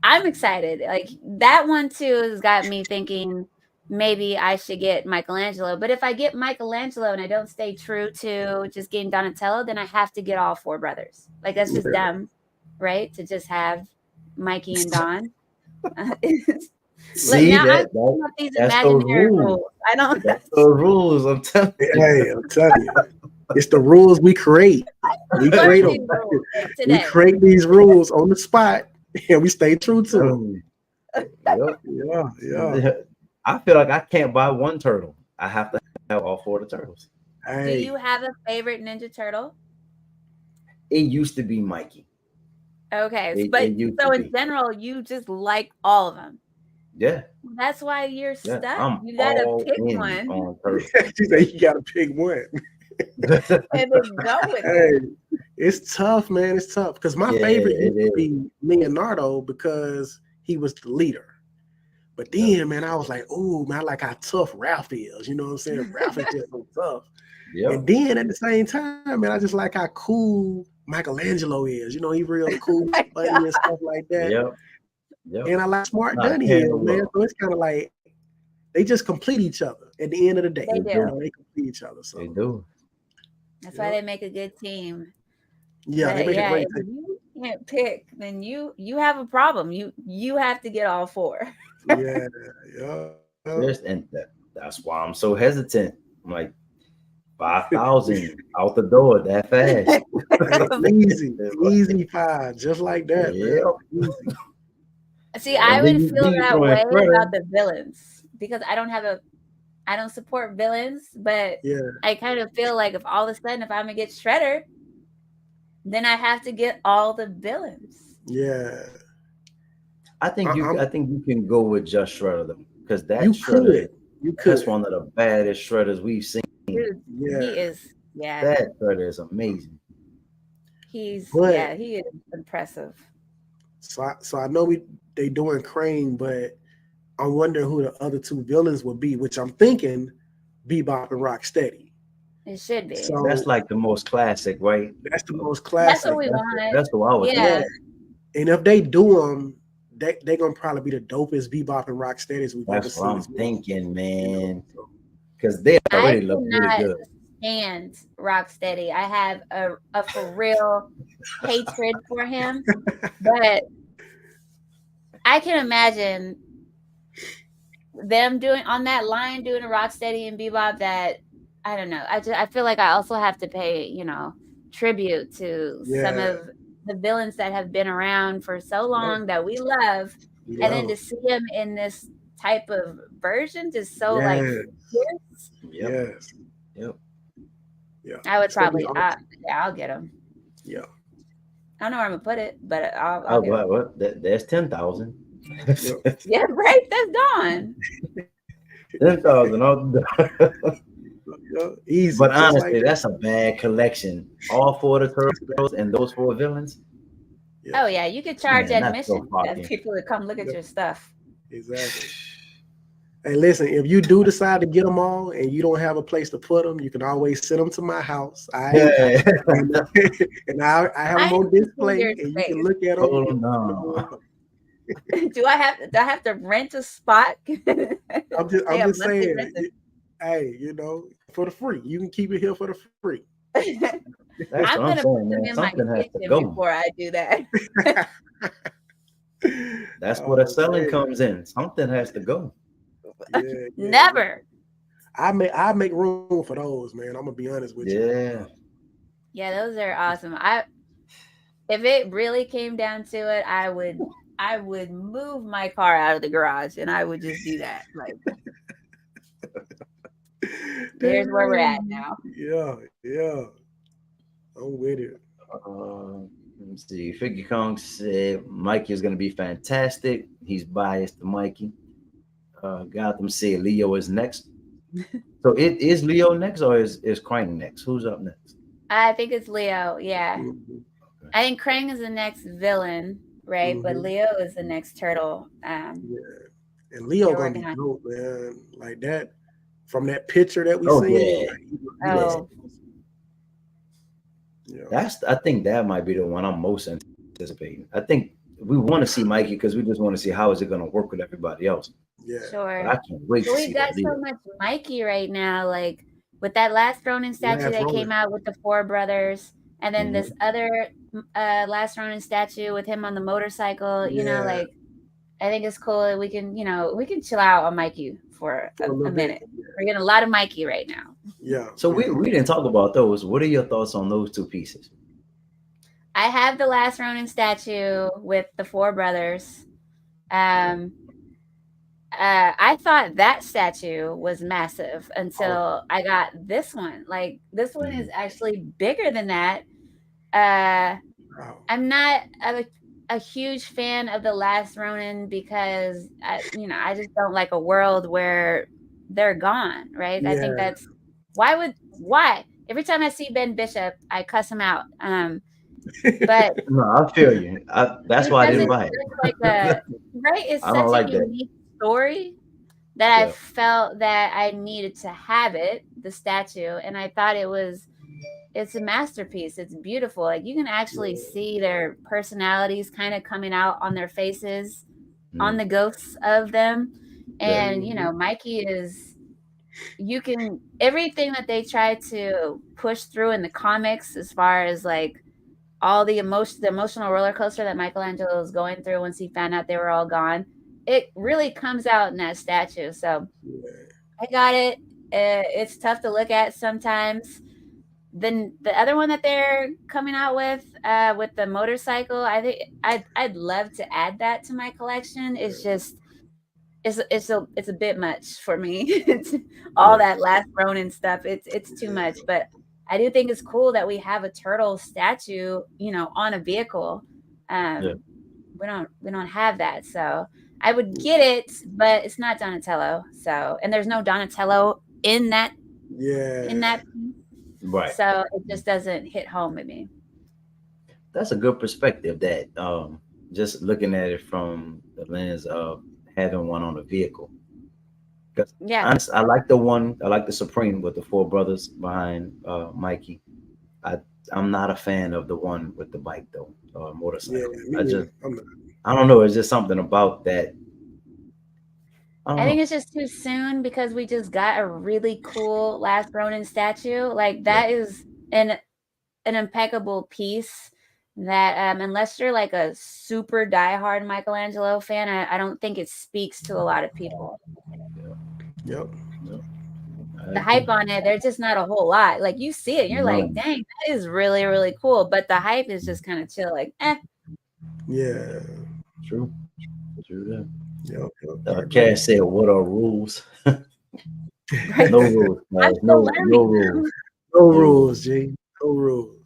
I'm excited. Like that one too has got me thinking maybe I should get Michelangelo. But if I get Michelangelo and I don't stay true to just getting Donatello, then I have to get all four brothers. Like that's just Yeah. dumb, right? To just have Mikey and Don. Look, See now I'm that thinking of these that's those imaginary rules. rules. I don't. That's those rules. I'm telling you. Hey, I'm telling you, it's the rules we create. We create Learn these them. rules like We today. create these rules on the spot, and we stay true to them. Telling you. Yeah, yeah. Yep. I feel like I can't buy one turtle. I have to have all four of the turtles. Do Hey, you have a favorite Ninja Turtle? It used to be Mikey. Okay, It but used to so in be. general, you just like all of them. Yeah, That's why you're yeah. stuck. I'm You gotta all pick in one on turtles. she said you gotta pick one. and then go with Hey, it. it's tough, man. It's tough because my Yeah, favorite it used to is. be Leonardo because he was the leader. But Yep. then, man, I was like, oh man, I like how tough Ralph is. You know what I'm saying? Ralph is just so tough. And Yep. then at the same time, man, I just like how cool Michelangelo is. You know, he real cool, My funny God. and stuff like that. Yep. Yep. And I like smart Not a Dunny care in is, the man. world. So it's kind of like they just complete each other at the end of the day. They They You do. do. know, they complete each other. They So do. That's why yeah, they make a good team. yeah, they But make a yeah, great if team. you can't pick, then you have a problem. You have to get all four. Yeah, yeah. And that's why I'm so hesitant. I'm like 5,000 out the door that fast. Hey, easy, easy five, just like that, man. Yep. Easy. See, And I then would you feel then you that throw in way Shredder. about the villains because I don't support villains, but Yeah, I kind of feel like if all of a sudden if I'm gonna get Shredder, then I have to get all the villains. yeah. I I'm. think you can go with just Shredder though, because that You Shredder could, you that's could. one of the baddest Shredders we've seen. Dude, Yeah, he is yeah, That Shredder is amazing. but he is impressive. so I know they doing Crane, but I'm wondering who the other two villains would be, which I'm thinking Bebop and Rocksteady. It should be. That's So like the most classic, right? that's the most That's what classic. we want. That's what I would think. Yeah, Yeah. and if they do them, they gonna probably be the dopest Bebop and Rocksteadies we've ever That's what seen I'm as well. thinking, You know, man. so, Because they I already look really cannot good. stand Rocksteady. I have a for real hatred for him. But I can imagine them doing on that line doing a Rocksteady and Bebop that I don't know. I feel like I also have to pay, tribute to some yeah, of the villains that have been around for so yeah, long that we love. And yeah, then to see him in this type of version just so like yeah, fierce, Yep. yes, Yep. yeah. I would It's gonna be probably awesome. yeah, I'll get him. Yeah, I don't know where I'm gonna put it, but I'll Oh, get him. what? There's 10,000. yeah, Yeah, right. That's gone. 10,000 out the door. yeah. Easy, But just like honestly, that. that's a bad collection. All four of the That's bad. turtles and those four villains. Yeah, Oh yeah, you could charge Man, that's so admission to fucking. people to come look at yeah, your stuff. exactly. Hey, listen, if you do decide to get them all and you don't have a place to put them, you can always send them to my house. All right. Yeah. And, and I have I them on need to see display your and you can space. look at them. Hold And, on. Do I have to rent a spot? I'm Pay a just monthly saying, rent? hey, for the free. You can keep it here for the free. That's I'm what I'm gonna put saying, them man. in my Something has to kitchen go. before I do that. That's where the Oh, selling man. comes in. Something has to go. Yeah, yeah. Never. I make room for those, man. I'm gonna be honest with you. Yeah. Yeah, those are awesome. If it really came down to it, I would move my car out of the garage and I would just do that. Like there's where we're at now. Yeah, yeah. I'm with it. Let me see. Figure Kong said Mikey is going to be fantastic. He's biased to Mikey. Gotham said Leo is next. So it is Leo next or is Crane next? Who's up next? I think it's Leo. Yeah. Mhm. Okay. I think Krang is the next villain, right? But Mm-hmm. Leo is the next turtle. Yeah. And Leo They're gonna working be on. dope, man. Like that from that picture that we Oh seen. yeah, Like, he yeah. looks Oh, awesome. Yeah. I think that might be the one I'm most anticipating. I think we want to see Mikey because we just want to see how is it going to work with everybody else. Yeah. But sure. I can't wait But to we've see got that so Leo. much Mikey right now, like with that last Ronin statue Last that Ronin. came out with the four brothers, and then Hmm. this other last Ronin statue with him on the motorcycle. Yeah. Like I think it's cool that we can chill out on Mikey for For a a little bit. minute. We're getting a lot of Mikey right now. Yeah. So Yeah. we didn't talk about those. What are your thoughts on those two pieces? I have the last Ronin statue with the four brothers. Um, I thought that statue was massive Oh, until I got this one. Like this one is Mhm. actually bigger than that. Uh, wow. I'm not a huge fan of the last Ronin because I just don't like a world where they're gone. Right? I think Yeah. that's why every time I see Ben Bishop, I cuss him out. But No, I feel you. That's why I because didn't it's buy such it. like a right, it's I don't such a like that. unique story that I Yeah, felt that I needed to have it, the statue, and I thought it's a masterpiece. It's beautiful. Like you can actually see their personalities kind of coming out on their faces, on mm, the ghosts of them. yeah, And Mikey is you can everything that they try to push through in the comics as far as like all the emotional roller coaster that Michelangelo was going through once he found out they were all gone. It really comes out in that statue. So I got it. It's tough to look at sometimes. Then the other one that they're coming out with the motorcycle, I think I'd love to add that to my collection. It's just it's a bit much for me. It's all yeah, that last Ronin stuff. It's too much, but I do think it's cool that we have a turtle statue, on a vehicle. yeah. Um, we don't have that, so I would get it, but it's not Donatello. So, and there's no Donatello in Yeah. that piece, Right. so it just doesn't hit home with me. That's a good perspective. That just looking at it from the lens of having one on a vehicle. Because Yeah, honest, I like the one. I like the Supreme with the four brothers behind Mikey. I I'm not a fan of the one with the bike though, Yeah. motorcycle. Me neither. I'm not. I don't know. It's just something about that. I don't I think know. it's just too soon because we just got a really cool Last Ronin statue. Like Yeah, that is an impeccable piece that unless you're like a super diehard Michelangelo fan, I don't think it speaks to a lot of people. yeah, Yep. yeah. I The agree. hype on it, there's just not a whole lot. Like you see it, and you're like, No, dang, that is really, really cool. But the hype is just kind of chill, like, Yeah. true, true that. Yep. Yep. I agree. Cash said, "What are rules? right. No rules, I'm guys. still No learning rules. them. No No rules." rules, G. No rules.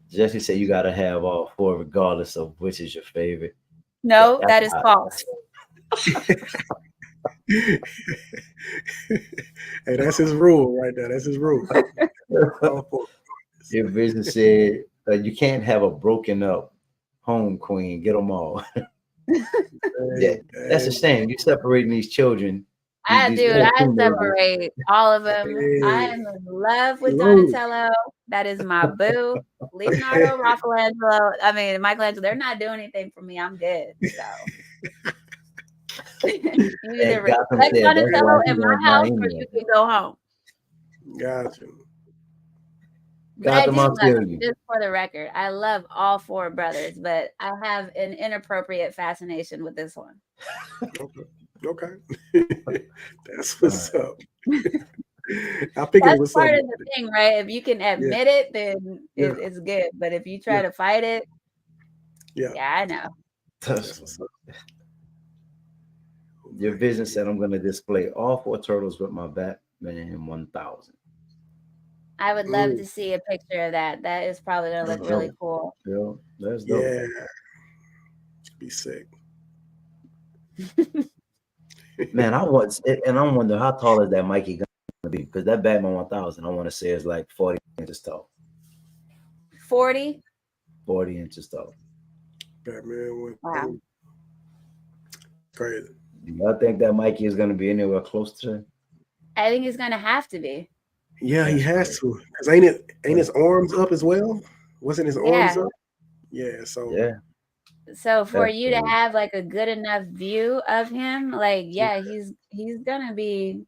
Jesse said you got to have all four, regardless of which is your favorite. No, That's that is not. false. Hey, that's his rule right there. That's his rule. All four. Your vision said you can't have a broken up home queen. Get them all. Yeah, Hey, that's hey, a shame. You're separating these children, these Dude, little I teenagers. separate all of them. I hey, am in love with Lou. Donatello. That is my boo. Leonardo, Michelangelo. I mean, Michelangelo. They're not doing anything for me. I'm good. So you either And Gotham respect said that's why Donatello he in won't my buy house, or any you of can them. go home. Gotcha. But I Gotham, do I love feel them, you. just for the record. I love all four brothers, but I have an inappropriate fascination with this one. Okay. Okay. That's All what's right. up. I figured it That's was part something. of the thing, right? If you can Yeah. admit it, then Yeah. it's good. But if you try Yeah. to fight it, Yeah. yeah, I know. That's what's up. Oh Your my vision goodness. said I'm gonna display all four turtles with my Batman 1000. I would love Mm, to see a picture of that. That is probably gonna That's look really dope. cool. Yeah, that's dope. yeah. Be sick. Man, and I wonder how tall is that Mikey gonna be? Because that Batman 1000, I want to say is like 40 inches tall. 40? 40 inches tall. Batman went Wow. through. Crazy. Do I think that Mikey is going to be anywhere close to that? I think he's gonna have to be. Yeah, he That's has crazy. to. Cause ain't his arms up as well? Wasn't his arms Yeah. up? Yeah. So Yeah, So for that's you to crazy. have like a good enough view of him, like yeah, he's gonna be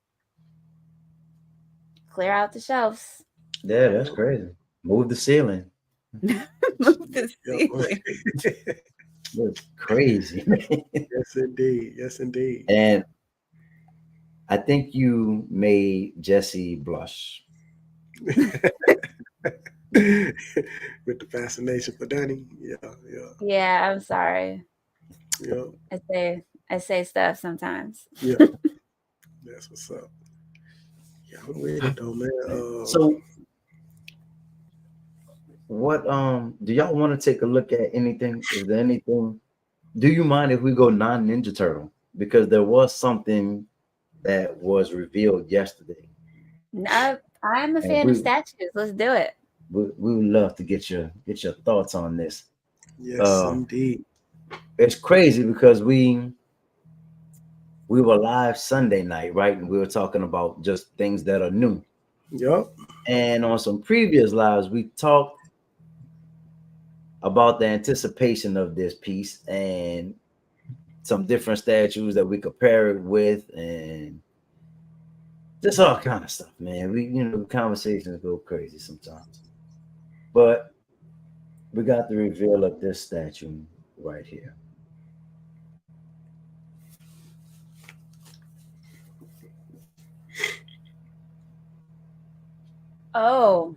clear out the shelves. Yeah, that's yep, crazy. Move the ceiling. Move the yep. ceiling. That's crazy. Yes, indeed. Yes, indeed. And I think you made Jesse blush. With the fascination for Danny. Yeah, yeah, Yeah, I'm sorry. yeah, I say I say stuff sometimes. yeah. That's what's up. Yeah, I'm with it though, man. So, what do y'all want to take a look at anything? Is there anything? Do you mind if we go non-Ninja Turtle? Because there was something that was revealed yesterday, I'm a and fan of statues. Let's do it. we would love to get your thoughts on this. Yes, Uh, indeed. it's crazy because we were live Sunday night, right? And we were talking about just things that are new. Yep. And on some previous lives, we talked about the anticipation of this piece and some different statues that we compare it with, and just all kind of stuff, man. Conversations go crazy sometimes. But we got the reveal of this statue right here. Oh,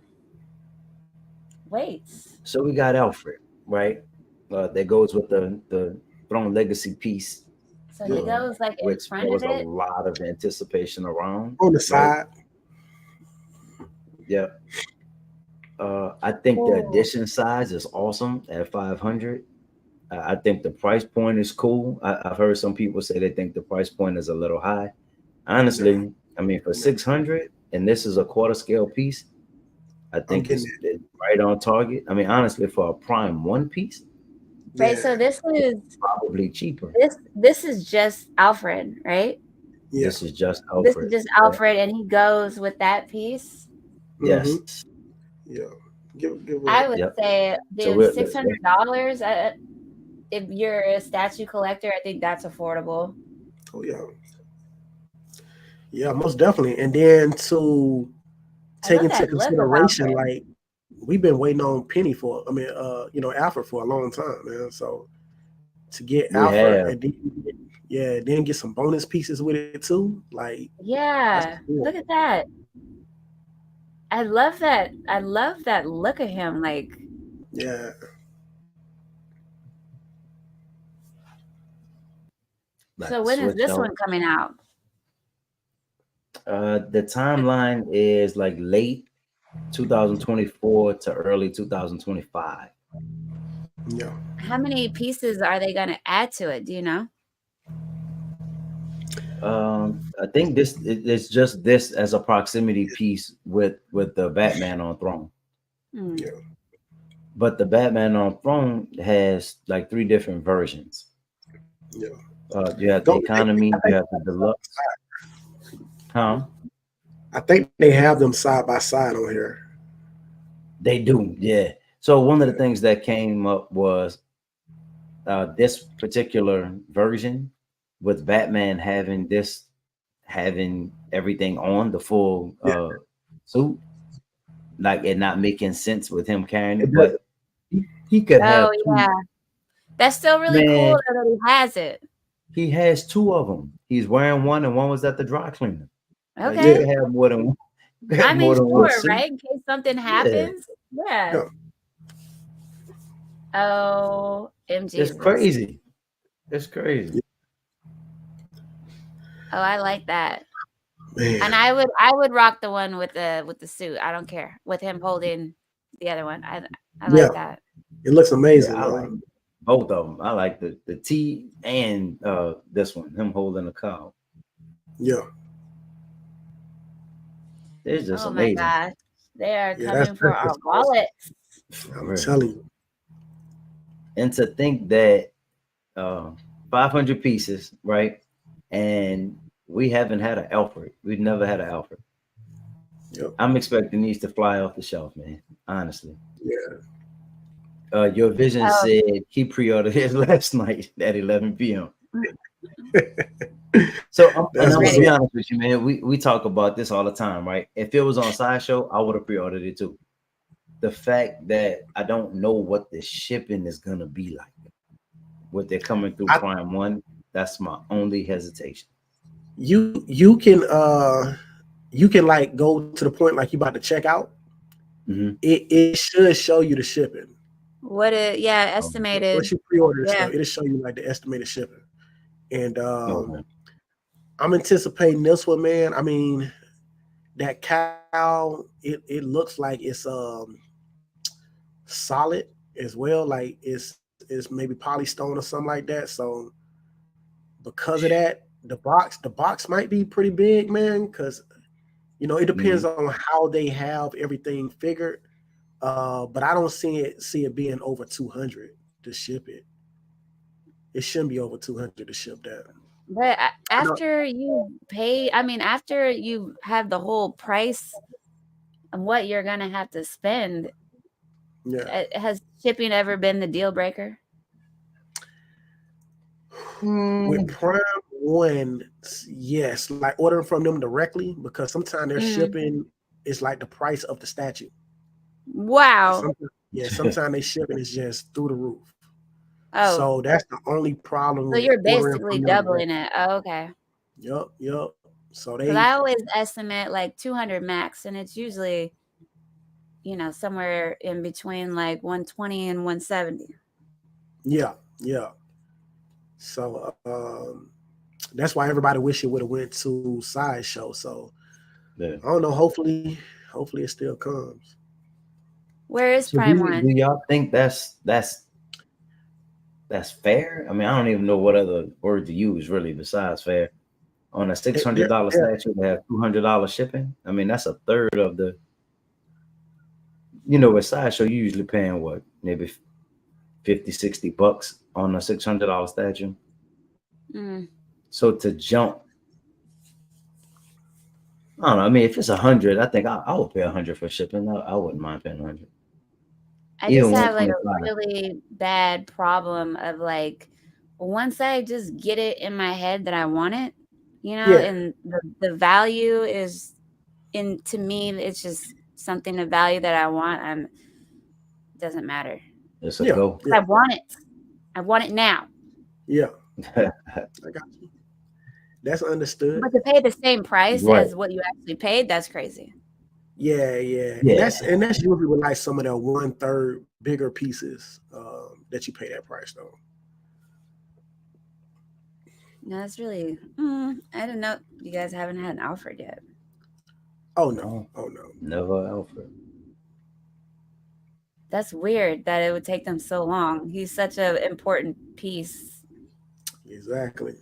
wait. So we got Alfred, right? That goes with the Throne Legacy piece, So he Yep. goes like in which front there of was a it. lot of anticipation around, On the right? side. Yeah. I think the Oh, edition size is awesome at 500. I think the price point is cool. I've heard some people say they think the price point is a little high. No, Honestly, I mean, for no. 600, and this is a quarter scale piece, I I'm think getting it's right on target. I mean, honestly, for a prime one piece, it. right. Yeah. So probably cheaper. this is just Alfred, right? Yeah. This is just This is Alfred. just Yeah. Alfred, and he goes with that piece. Mm-hmm. Yes. Yeah. Give I a would Yep. say, So dude, $600. If you're a statue collector, I think that's affordable. oh yeah. Yeah, most definitely. And then to I take love into that look of consideration, Alfred. like we've been waiting on Penny for Alfred for a long time, man. So to get we Alfred have and then then get some bonus pieces with it too, like that's Yeah, cool. look at that. I love that. I love that look of him. Like, Yeah. so like when is switch this out. one coming out? The timeline is like late 2024 to early 2025. Yeah. How many pieces are they going to add to it? Do you know? I think it's just this as a proximity piece with the Batman on Throne. Hmm. Yeah. But the Batman on Throne has like three different versions. Yeah. You have the Don't economy, you have the deluxe. Huh? I think they have them side by side on here. They do, yeah. So one of the Yeah. things that came up was this particular version with Batman having everything on the full Yeah. suit, like it not making sense with him carrying It it, does. but he could Oh, have yeah. two. That's still really cool Man, that he has it. he has two of them. He's wearing one, and one was at the dry cleaner. Like you Okay. Yeah. could have more than one, have I mean, more than one sure, suit. right? In case something Yeah, happens. Yeah. Yeah. Oh, M it's Jesus. crazy. It's crazy. Oh, I like that. And Man. I would rock the one with the suit. I don't care. With him holding the other one. I like Yeah. that. It looks Yeah, amazing. I like both of them. I like the T and this one, him holding a cow. Yeah. It's just Oh my amazing. gosh. They are Yeah. That's coming for our awesome. wallets. For I'm real. telling you. And to think that uh, 500 pieces, right? And we haven't had an Alfred. We've never had an Alfred. Yep. I'm expecting these to fly off the shelf, man. Honestly. Yeah. Your vision Oh, said he pre-ordered his last night at 11 p.m. So, and That's I'm what's gonna ready. be up. honest with you, man. We talk about this all the time, right? If it was on Sideshow, I would have pre-ordered it too. The fact that I don't know what the shipping is gonna be like, what they're coming through I, Prime One, that's my only hesitation. you can like go to the point like you about to check out. Hmm. It should show you the shipping. What it? Yeah, Okay. estimated. Once you pre-order the Yeah. stuff, it'll show you like the estimated shipping. And Okay. I'm anticipating this one, man. I mean, that cow, it looks like it's solid as well. Like it's maybe polystone or something like that. So because of that, the box might be pretty big, man. Because it Hmm. depends on how they have everything figured. But I don't see it being over 200 to ship it. It shouldn't be over 200 to ship that. But I know. after you pay, I mean, after you have the whole price and what you're gonna have to spend, Yeah. has shipping ever been the deal breaker? With Prime One, yes, like ordering from them directly because sometimes their Mm. shipping is like the price of the statue. Like Wow. sometimes they shipping is just through the roof. Oh, So that's the only problem so with you're ordering basically from them direct. doubling it. Oh, okay. Yup, yup. So Because they, I always estimate like 200 max, and it's usually, somewhere in between like 120 and 170. yeah, yeah. So that's why everybody wish it would have went to Sideshow. So Yeah. I don't know. Hopefully it still comes. Where is So Prime do One? y'all think that's fair? I mean, I don't even know what other word to use really besides fair. On a six It, hundred they're, dollar they're, statue to have $200 shipping. I mean, that's a third of the. With Sideshow, you usually paying what, maybe 50, $60 on a $600 statue. Mm. So to jump, I don't know. I mean, if it's 100, I think I would pay 100 for shipping. I wouldn't mind paying 100, I just even have like 125. a really bad problem of like once I just get it in my head that I want it, yeah, and the value is in to me, it's just something of value that I want, and it doesn't matter. It's a yeah, go. yeah, I want it. I want it now. yeah. I got you. That's understood. But to pay the same price Right. as what you actually paid, that's crazy. Yeah, yeah, and Yeah. that's usually with like some of the 1/3 bigger pieces that you pay that price though. No, that's really I don't know. You guys haven't had an Alfred yet. Oh no, No, oh no, never Alfred. That's weird that it would take them so long. He's such an important piece. exactly.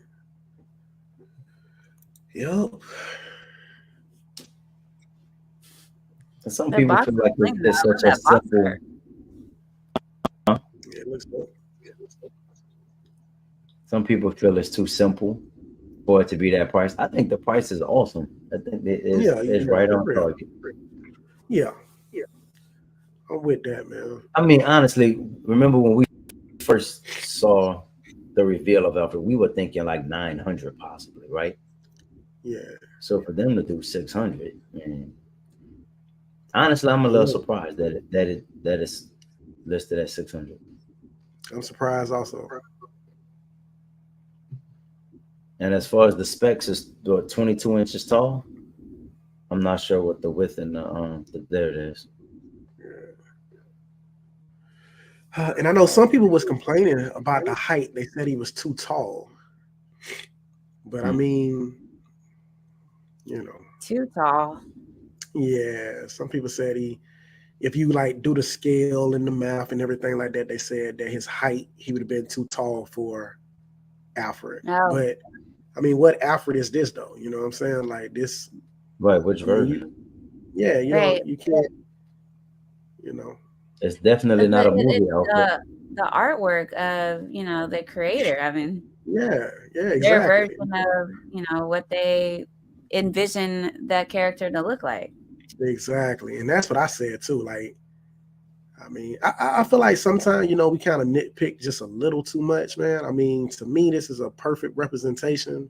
Yep. And some The people box feel looks like clean. it's I love such a that box simple. art. Yeah, it looks good. Some people feel it's too simple for it to be that price. I think the price is awesome. I think it is Yeah, is yeah, right for on real. target. Yeah, yeah. I'm with that, man. I mean, honestly, remember when we first saw the reveal of Alfred, we were thinking like 900 possibly, right? Yeah, So for them to do 600, and honestly, I'm a little yeah. surprised that it's listed at 600. I'm surprised also. And as far as the specs is 22 inches tall. I'm not sure what the width and there it is. And I know some people was complaining about the height. They said he was too tall, but I Hmm. mean, you know, Too tall. yeah. Some people said if you like do the scale and the math and everything like that, they said that his height he would have been too tall for Alfred. No. But I mean, what Alfred is this though? You know what I'm saying? Like this. Right, which I mean, version? yeah, Right. you can't, you know. It's definitely It's, not a it, movie it's Alfred. the artwork of, the creator. I mean, Yeah, yeah, their exactly. version of, what they envision that character to look like. Exactly. And that's what I said too. Like, I mean, I feel like sometimes, we kind of nitpick just a little too much, man. I mean, to me, this is a perfect representation.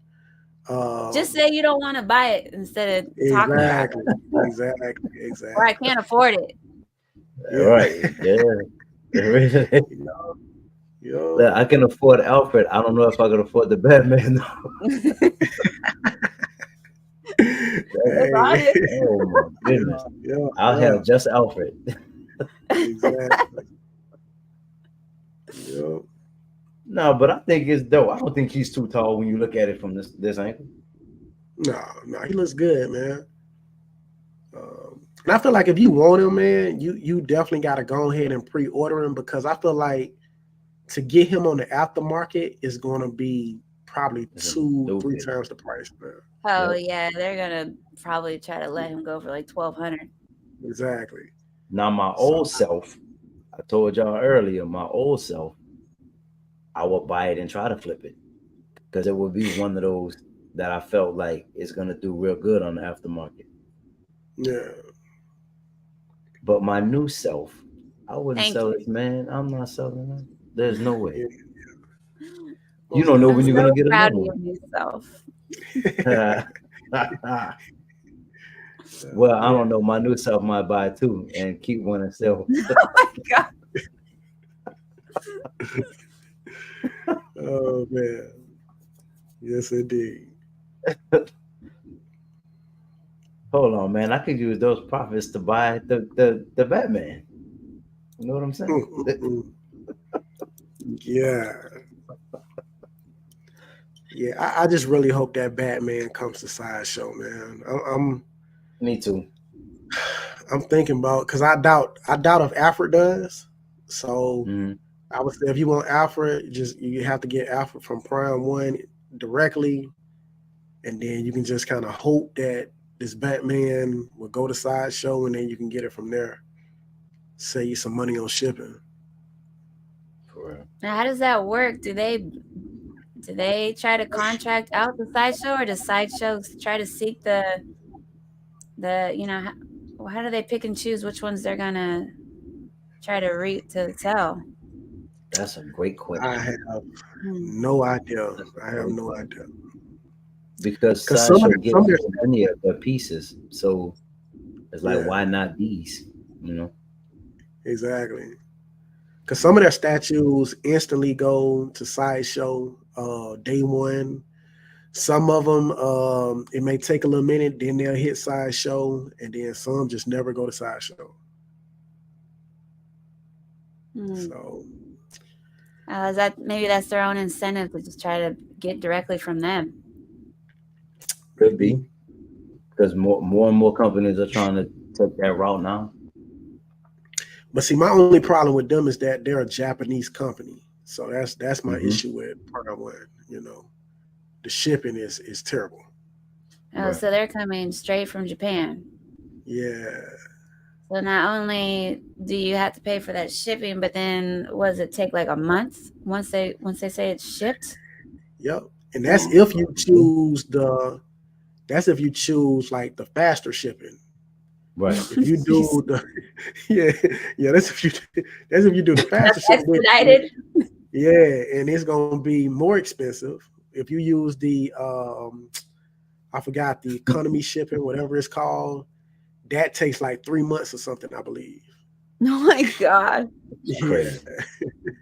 Just say you don't want to buy it instead of talking about Exactly. it. Exactly. Or I Exactly. can't afford it. Yeah. Right. Yeah. Really. Yo. Look, I can afford Alfred. I don't know if I can afford the Batman though. It's Hey. honest. Oh my Yeah. goodness. Yeah. I'll Yeah. have just Alfred. Exactly. Yeah. No, but I think it's dope. I don't think he's too tall when you look at it from this angle. No, no, he looks good, man. And I feel like if you want him, man, you definitely got to go ahead and pre-order him because I feel like to get him on the aftermarket is going to be probably It's gonna be 2-3 stupid. times the price, man. Oh Yep. yeah, they're gonna probably try to let him go for like 1,200. Exactly. Now my So old self, I told y'all earlier, my old self, I would buy it and try to flip it because it would be one of those that I felt like it's gonna do real good on the aftermarket. yeah, But my new self, I wouldn't Thank sell you. this, man. I'm not selling it. There's no way. yeah, You most don't know I'm when you're definitely. so gonna get proud another of your one. new self. Well, I Yeah. don't know. My new self might buy it too and keep one and sell. Oh my god. Oh man, yes indeed. Hold on, man. I could use those profits to buy the Batman. You know what I'm saying? Mm. Yeah, yeah. I just really hope that Batman comes to Sideshow, man. Me too. I'm thinking about because I doubt if Alfred does. So Hmm. I would say if you want Alfred, just you have to get Alfred from Prime One directly, and then you can just kind of hope that this Batman will go to Sideshow, and then you can get it from there. Save you some money on shipping. For real. Now, how does that work? Do they try to contract out the sideshow, or does sideshows try to seek how do they pick and choose which ones they're gonna try to sell? That's a great I question. have Hmm. no idea. That's I a have great no question. idea Because because some of Sideshow the, some gets of their so many of the pieces, so it's like, yeah, why not these? You know? exactly. Because some of their statues instantly go to Sideshow day one. Some of them, it may take a little minute, then they'll hit Sideshow, and then some just never go to Sideshow. Hmm. So Is that maybe that's their own incentive to just try to get directly from them? Could maybe. be because more and more companies are trying to take that route now. But see, my only problem with them is that they're a Japanese company. So that's my Hmm. issue with Prime One. The shipping is terrible. Oh, Right. so they're coming straight from Japan. Yeah. So not only do you have to pay for that shipping, but then was it take like a month once they say it's shipped? Yep. And that's Yeah. if you Mhm. choose that's if you choose like the faster shipping. Right. If you Jeez. do the yeah, yeah, that's if you do the faster That's shipping, which expedited. yeah, and it's gonna be more expensive. If you use the I forgot the economy shipping, whatever it's called, that takes like 3 months or something, I believe. Oh my god. It's Yeah, crazy.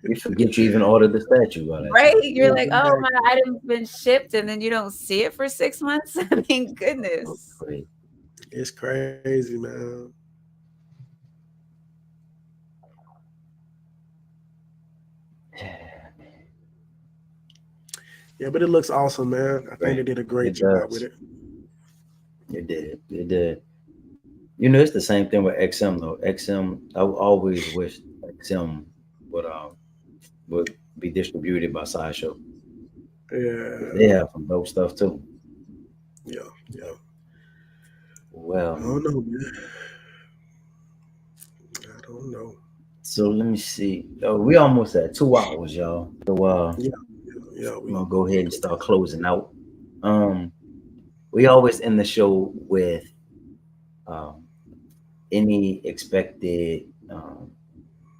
You forget you even ordered the statue by that Right? time. You're like, oh, my exactly. item's been shipped, and then you don't see it for 6 months. I mean, goodness. Crazy. It's crazy, man. Yeah, but it looks awesome, man. I think Great. they did a great It job with does. it. It did. It did. You know, it's the same thing with XM though. XM, I always wish XM would would be distributed by Sideshow. They Yeah, have some dope stuff too. yeah, yeah. I Well, don't know, man. I don't know. So let me see. We almost at 2 hours, y'all. So Yeah, yeah, I'm gonna go ahead and start closing out. Um, we always end the show with um, any expected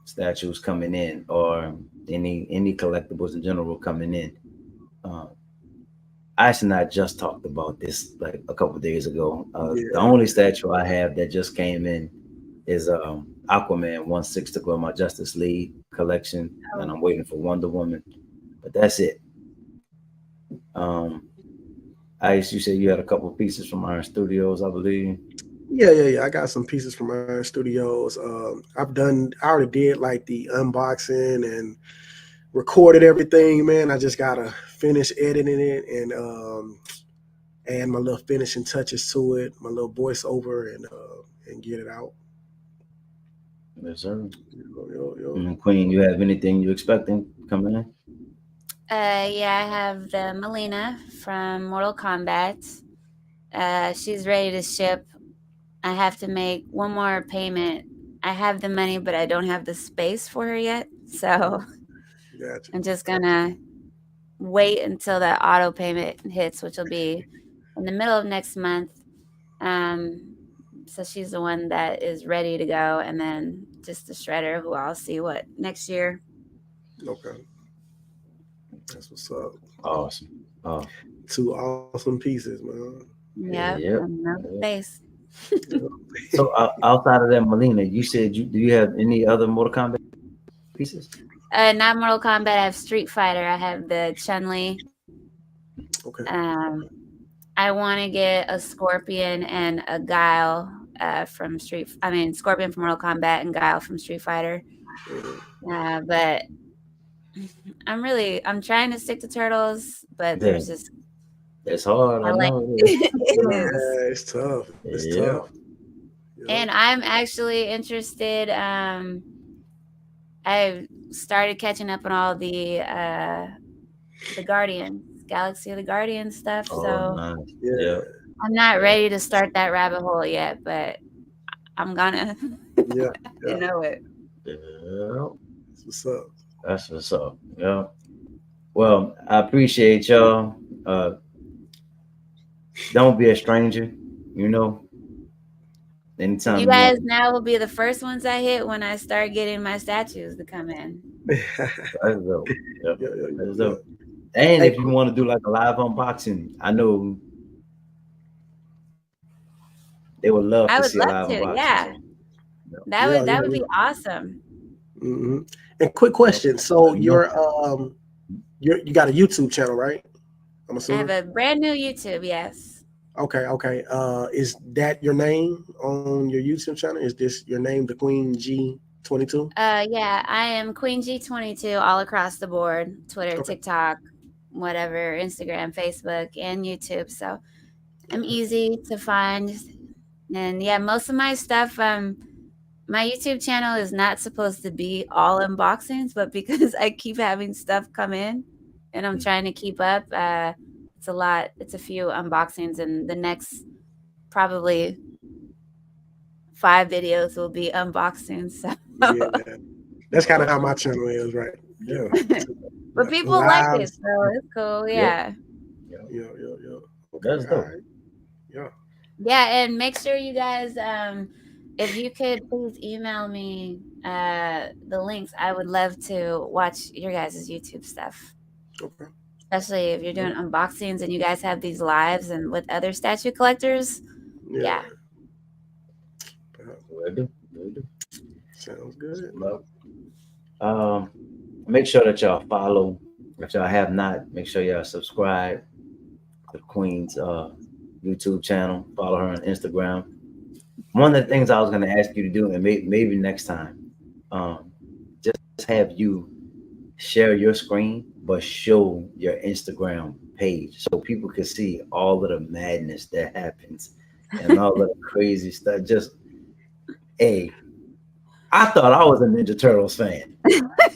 statues coming in, or any collectibles in general coming in. Um, Ice and I just talked about this like a couple days ago. The yeah. only statue I have that just came in is Aquaman 1/6 to go in my Justice League collection, and Oh, I'm waiting for Wonder Woman. But that's it. Um, Ice, you said you had a couple of pieces from Iron Studios, I believe. Yeah. I got some pieces from Iron Studios. I already did like the unboxing and recorded everything, man. I just gotta finish editing it and add my little finishing touches to it, my little voiceover, and get it out. Yes, sir. Yo. And Queen, you have anything you expecting coming in? yeah, I have the Melina from Mortal Kombat. She's ready to ship. I have to make one more payment. I have the money, but I don't have the space for her yet. So Gotcha. I'm just gonna wait until that auto payment hits, which will be in the middle of next month. Um, so she's the one that is ready to go, and then just the shredder, who I'll see what next year. Okay, that's what's up. Awesome. Oh, Two awesome pieces, man. Yep, yep. and no Yep. space. So outside of that, Melina, you said do you have any other Mortal Kombat pieces? Not Mortal Kombat. I have Street Fighter. I have the Chun Li. Okay. I want to get a Scorpion and a Guile from Scorpion from Mortal Kombat and Guile from Street Fighter. Mhm. But I'm trying to stick to Turtles, but Yeah, there's just it's hard. I I like know it is. it Yeah. is. Yeah, it's tough. It's Yeah. tough. Yep. And I'm actually interested. I started catching up on all the Guardians, Galaxy of the Guardians stuff. Oh, So nice. Yeah. Yep. I'm not Yep. ready to start that rabbit hole yet, but I'm gonna. Yeah. You Yeah. know it. Yep. That's what's up. That's what's up. Yeah. Well, I appreciate y'all. Don't be a stranger. You know, You anytime you want. guys now will be the first ones I hit when I start getting my statues to come in. That's dope. Yep. That's Yeah. dope. And Hey, if you want to do like a live unboxing, I know they would love I to would see a love live to. unboxing. Yeah, So, yep. that would be awesome. hmm And quick Yep. question. So Let me know. you got a YouTube channel, right? I'm I have assuming. a brand new YouTube. Yes. Okay. Is that your name on your YouTube channel? Is this your name, the Queen G22? Yeah, I am Queen G22 all across the board: Twitter, Okay. TikTok, whatever, Instagram, Facebook, and YouTube. So I'm easy to find. And yeah, most of my stuff, my YouTube channel is not supposed to be all unboxings, but because I keep having stuff come in and I'm trying to keep up, it's a lot. It's a few unboxings, and the next probably 5 videos will be unboxings. So, Yeah. That's kind of how Awesome. my channel is, right? Yeah. but Yeah. people like it, Lives. so it's cool. Yep. Yeah. Yep. Yeah. Okay. That's All dope. right. Yeah. Yeah, and make sure you guys, if you could please email me the links, I would love to watch your guys' YouTube stuff. Okay. Especially if you're Yep. doing unboxings and you guys have these lives and with other statue collectors. Yeah. Yeah. Will do. Will do. Sounds good. Well, um, make sure that y'all follow. If y'all have not, make sure y'all subscribe to Queen's YouTube channel. Follow her on Instagram. One of the things I was going to ask you to do, and maybe next time, um, just have you share your screen, but show your Instagram page so people can see all of the madness that happens and all of the crazy stuff. Just, hey, I thought I was a Ninja Turtles fan.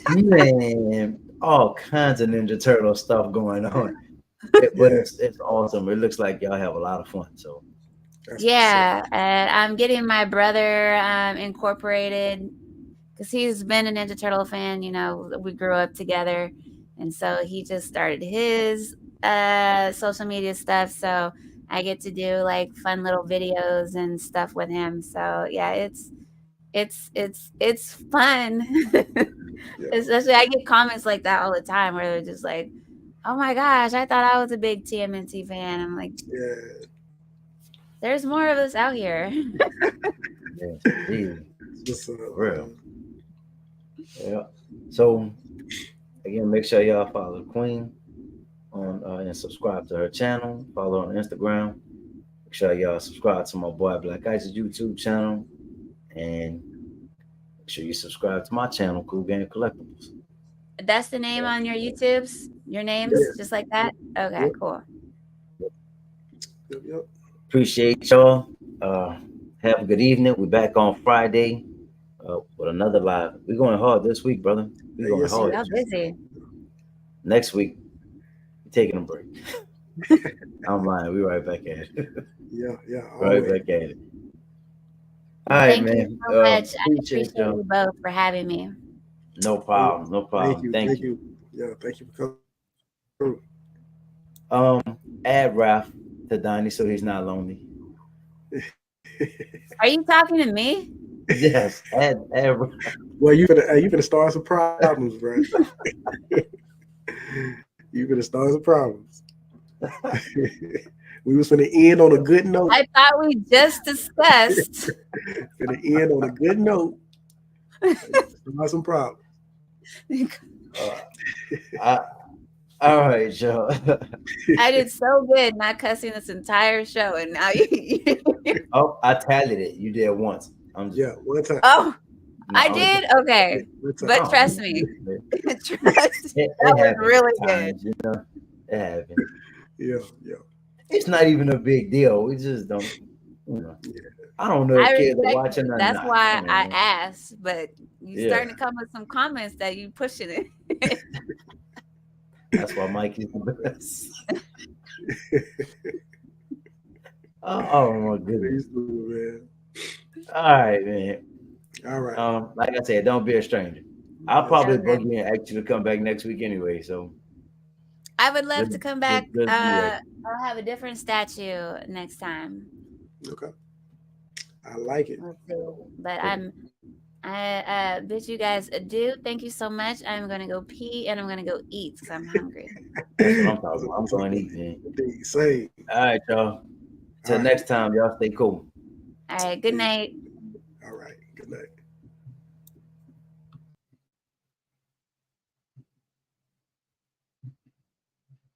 Man, all kinds of Ninja Turtle stuff going on. But Yeah. it's awesome. It looks like y'all have a lot of fun. So That's what's up. Yeah. And I'm getting my brother incorporated because he's been a Ninja Turtle fan. You know, we grew up together, and so he just started his social media stuff. So I get to do like fun little videos and stuff with him. So yeah, it's fun. Yeah, Especially I get comments like that all the time where they're just like, "Oh my gosh, I thought I was a big TMNT fan." I'm like, yeah. "There's more of us out here." Yes, indeed. What's up, For real. man? Yeah. So again, make sure y'all follow Queen on and subscribe to her channel. Follow her on Instagram. Make sure y'all subscribe to my boy Black Ice's YouTube channel, and make sure you subscribe to my channel, Cool Game Collectibles. That's the name Yeah. on your YouTubes? Your Yeah, names just like that? Okay, yep, cool. yep. Appreciate y'all. Uh, have a good evening. We're back on Friday with another live. We're going hard this week, brother. We're going Yes, Oh, sir. hard. y'all busy. Next week, we're taking a break. I'm lying. We're right back at it. Yeah, yeah. Right Always. back at it. All Well, right, thank you man. so much. I Appreciate appreciate y'all. you both for having me. No problem. No Thank problem. you, Thank thank you. you. Yeah, thank you for coming through. Um, add Ralph to Donnie so he's not lonely. Are you talking to me? Yes, add Ralph. Well, you finna start some problems, bro. You finna start some problems. We was finna end on a good note. I thought we just discussed. Finna end on a good note. Start some problems. Uh, I, all right, Joe. I did so good not cussing this entire show, and now you. Oh, I tallied it. You did once. I'm just Yeah, one time. Oh, no. I I'm just, did? Okay. One time. But oh, trust me, it, trust me, that it was happens really at good. times, you know. It happens. Yeah, yeah, It's not even a big deal. We just don't, you know. yeah. I don't know I if kids are respect watching it. or That's not. I why don't I know. asked, but you Yeah, starting to come with some comments that you pushing it. that's why Mike is the best. Oh my goodness. Please do, man. All right, man. All right. Like I said, don't be a stranger. I'll Yes, probably sir. Okay. bug you and ask you to come back next week anyway. So I would love just, to come back. just be ready. I'll have a different statue next time. Okay. I like it. Let's see. But Yeah, I bid you guys adieu. Thank you so much. I'm gonna go pee and I'm gonna go eat because I'm hungry. that's what I'm talking about. I'm going to eat, man. Indeed. Say. All right, y'all. All Till right. next time, y'all stay cool. All right. Good night. All right.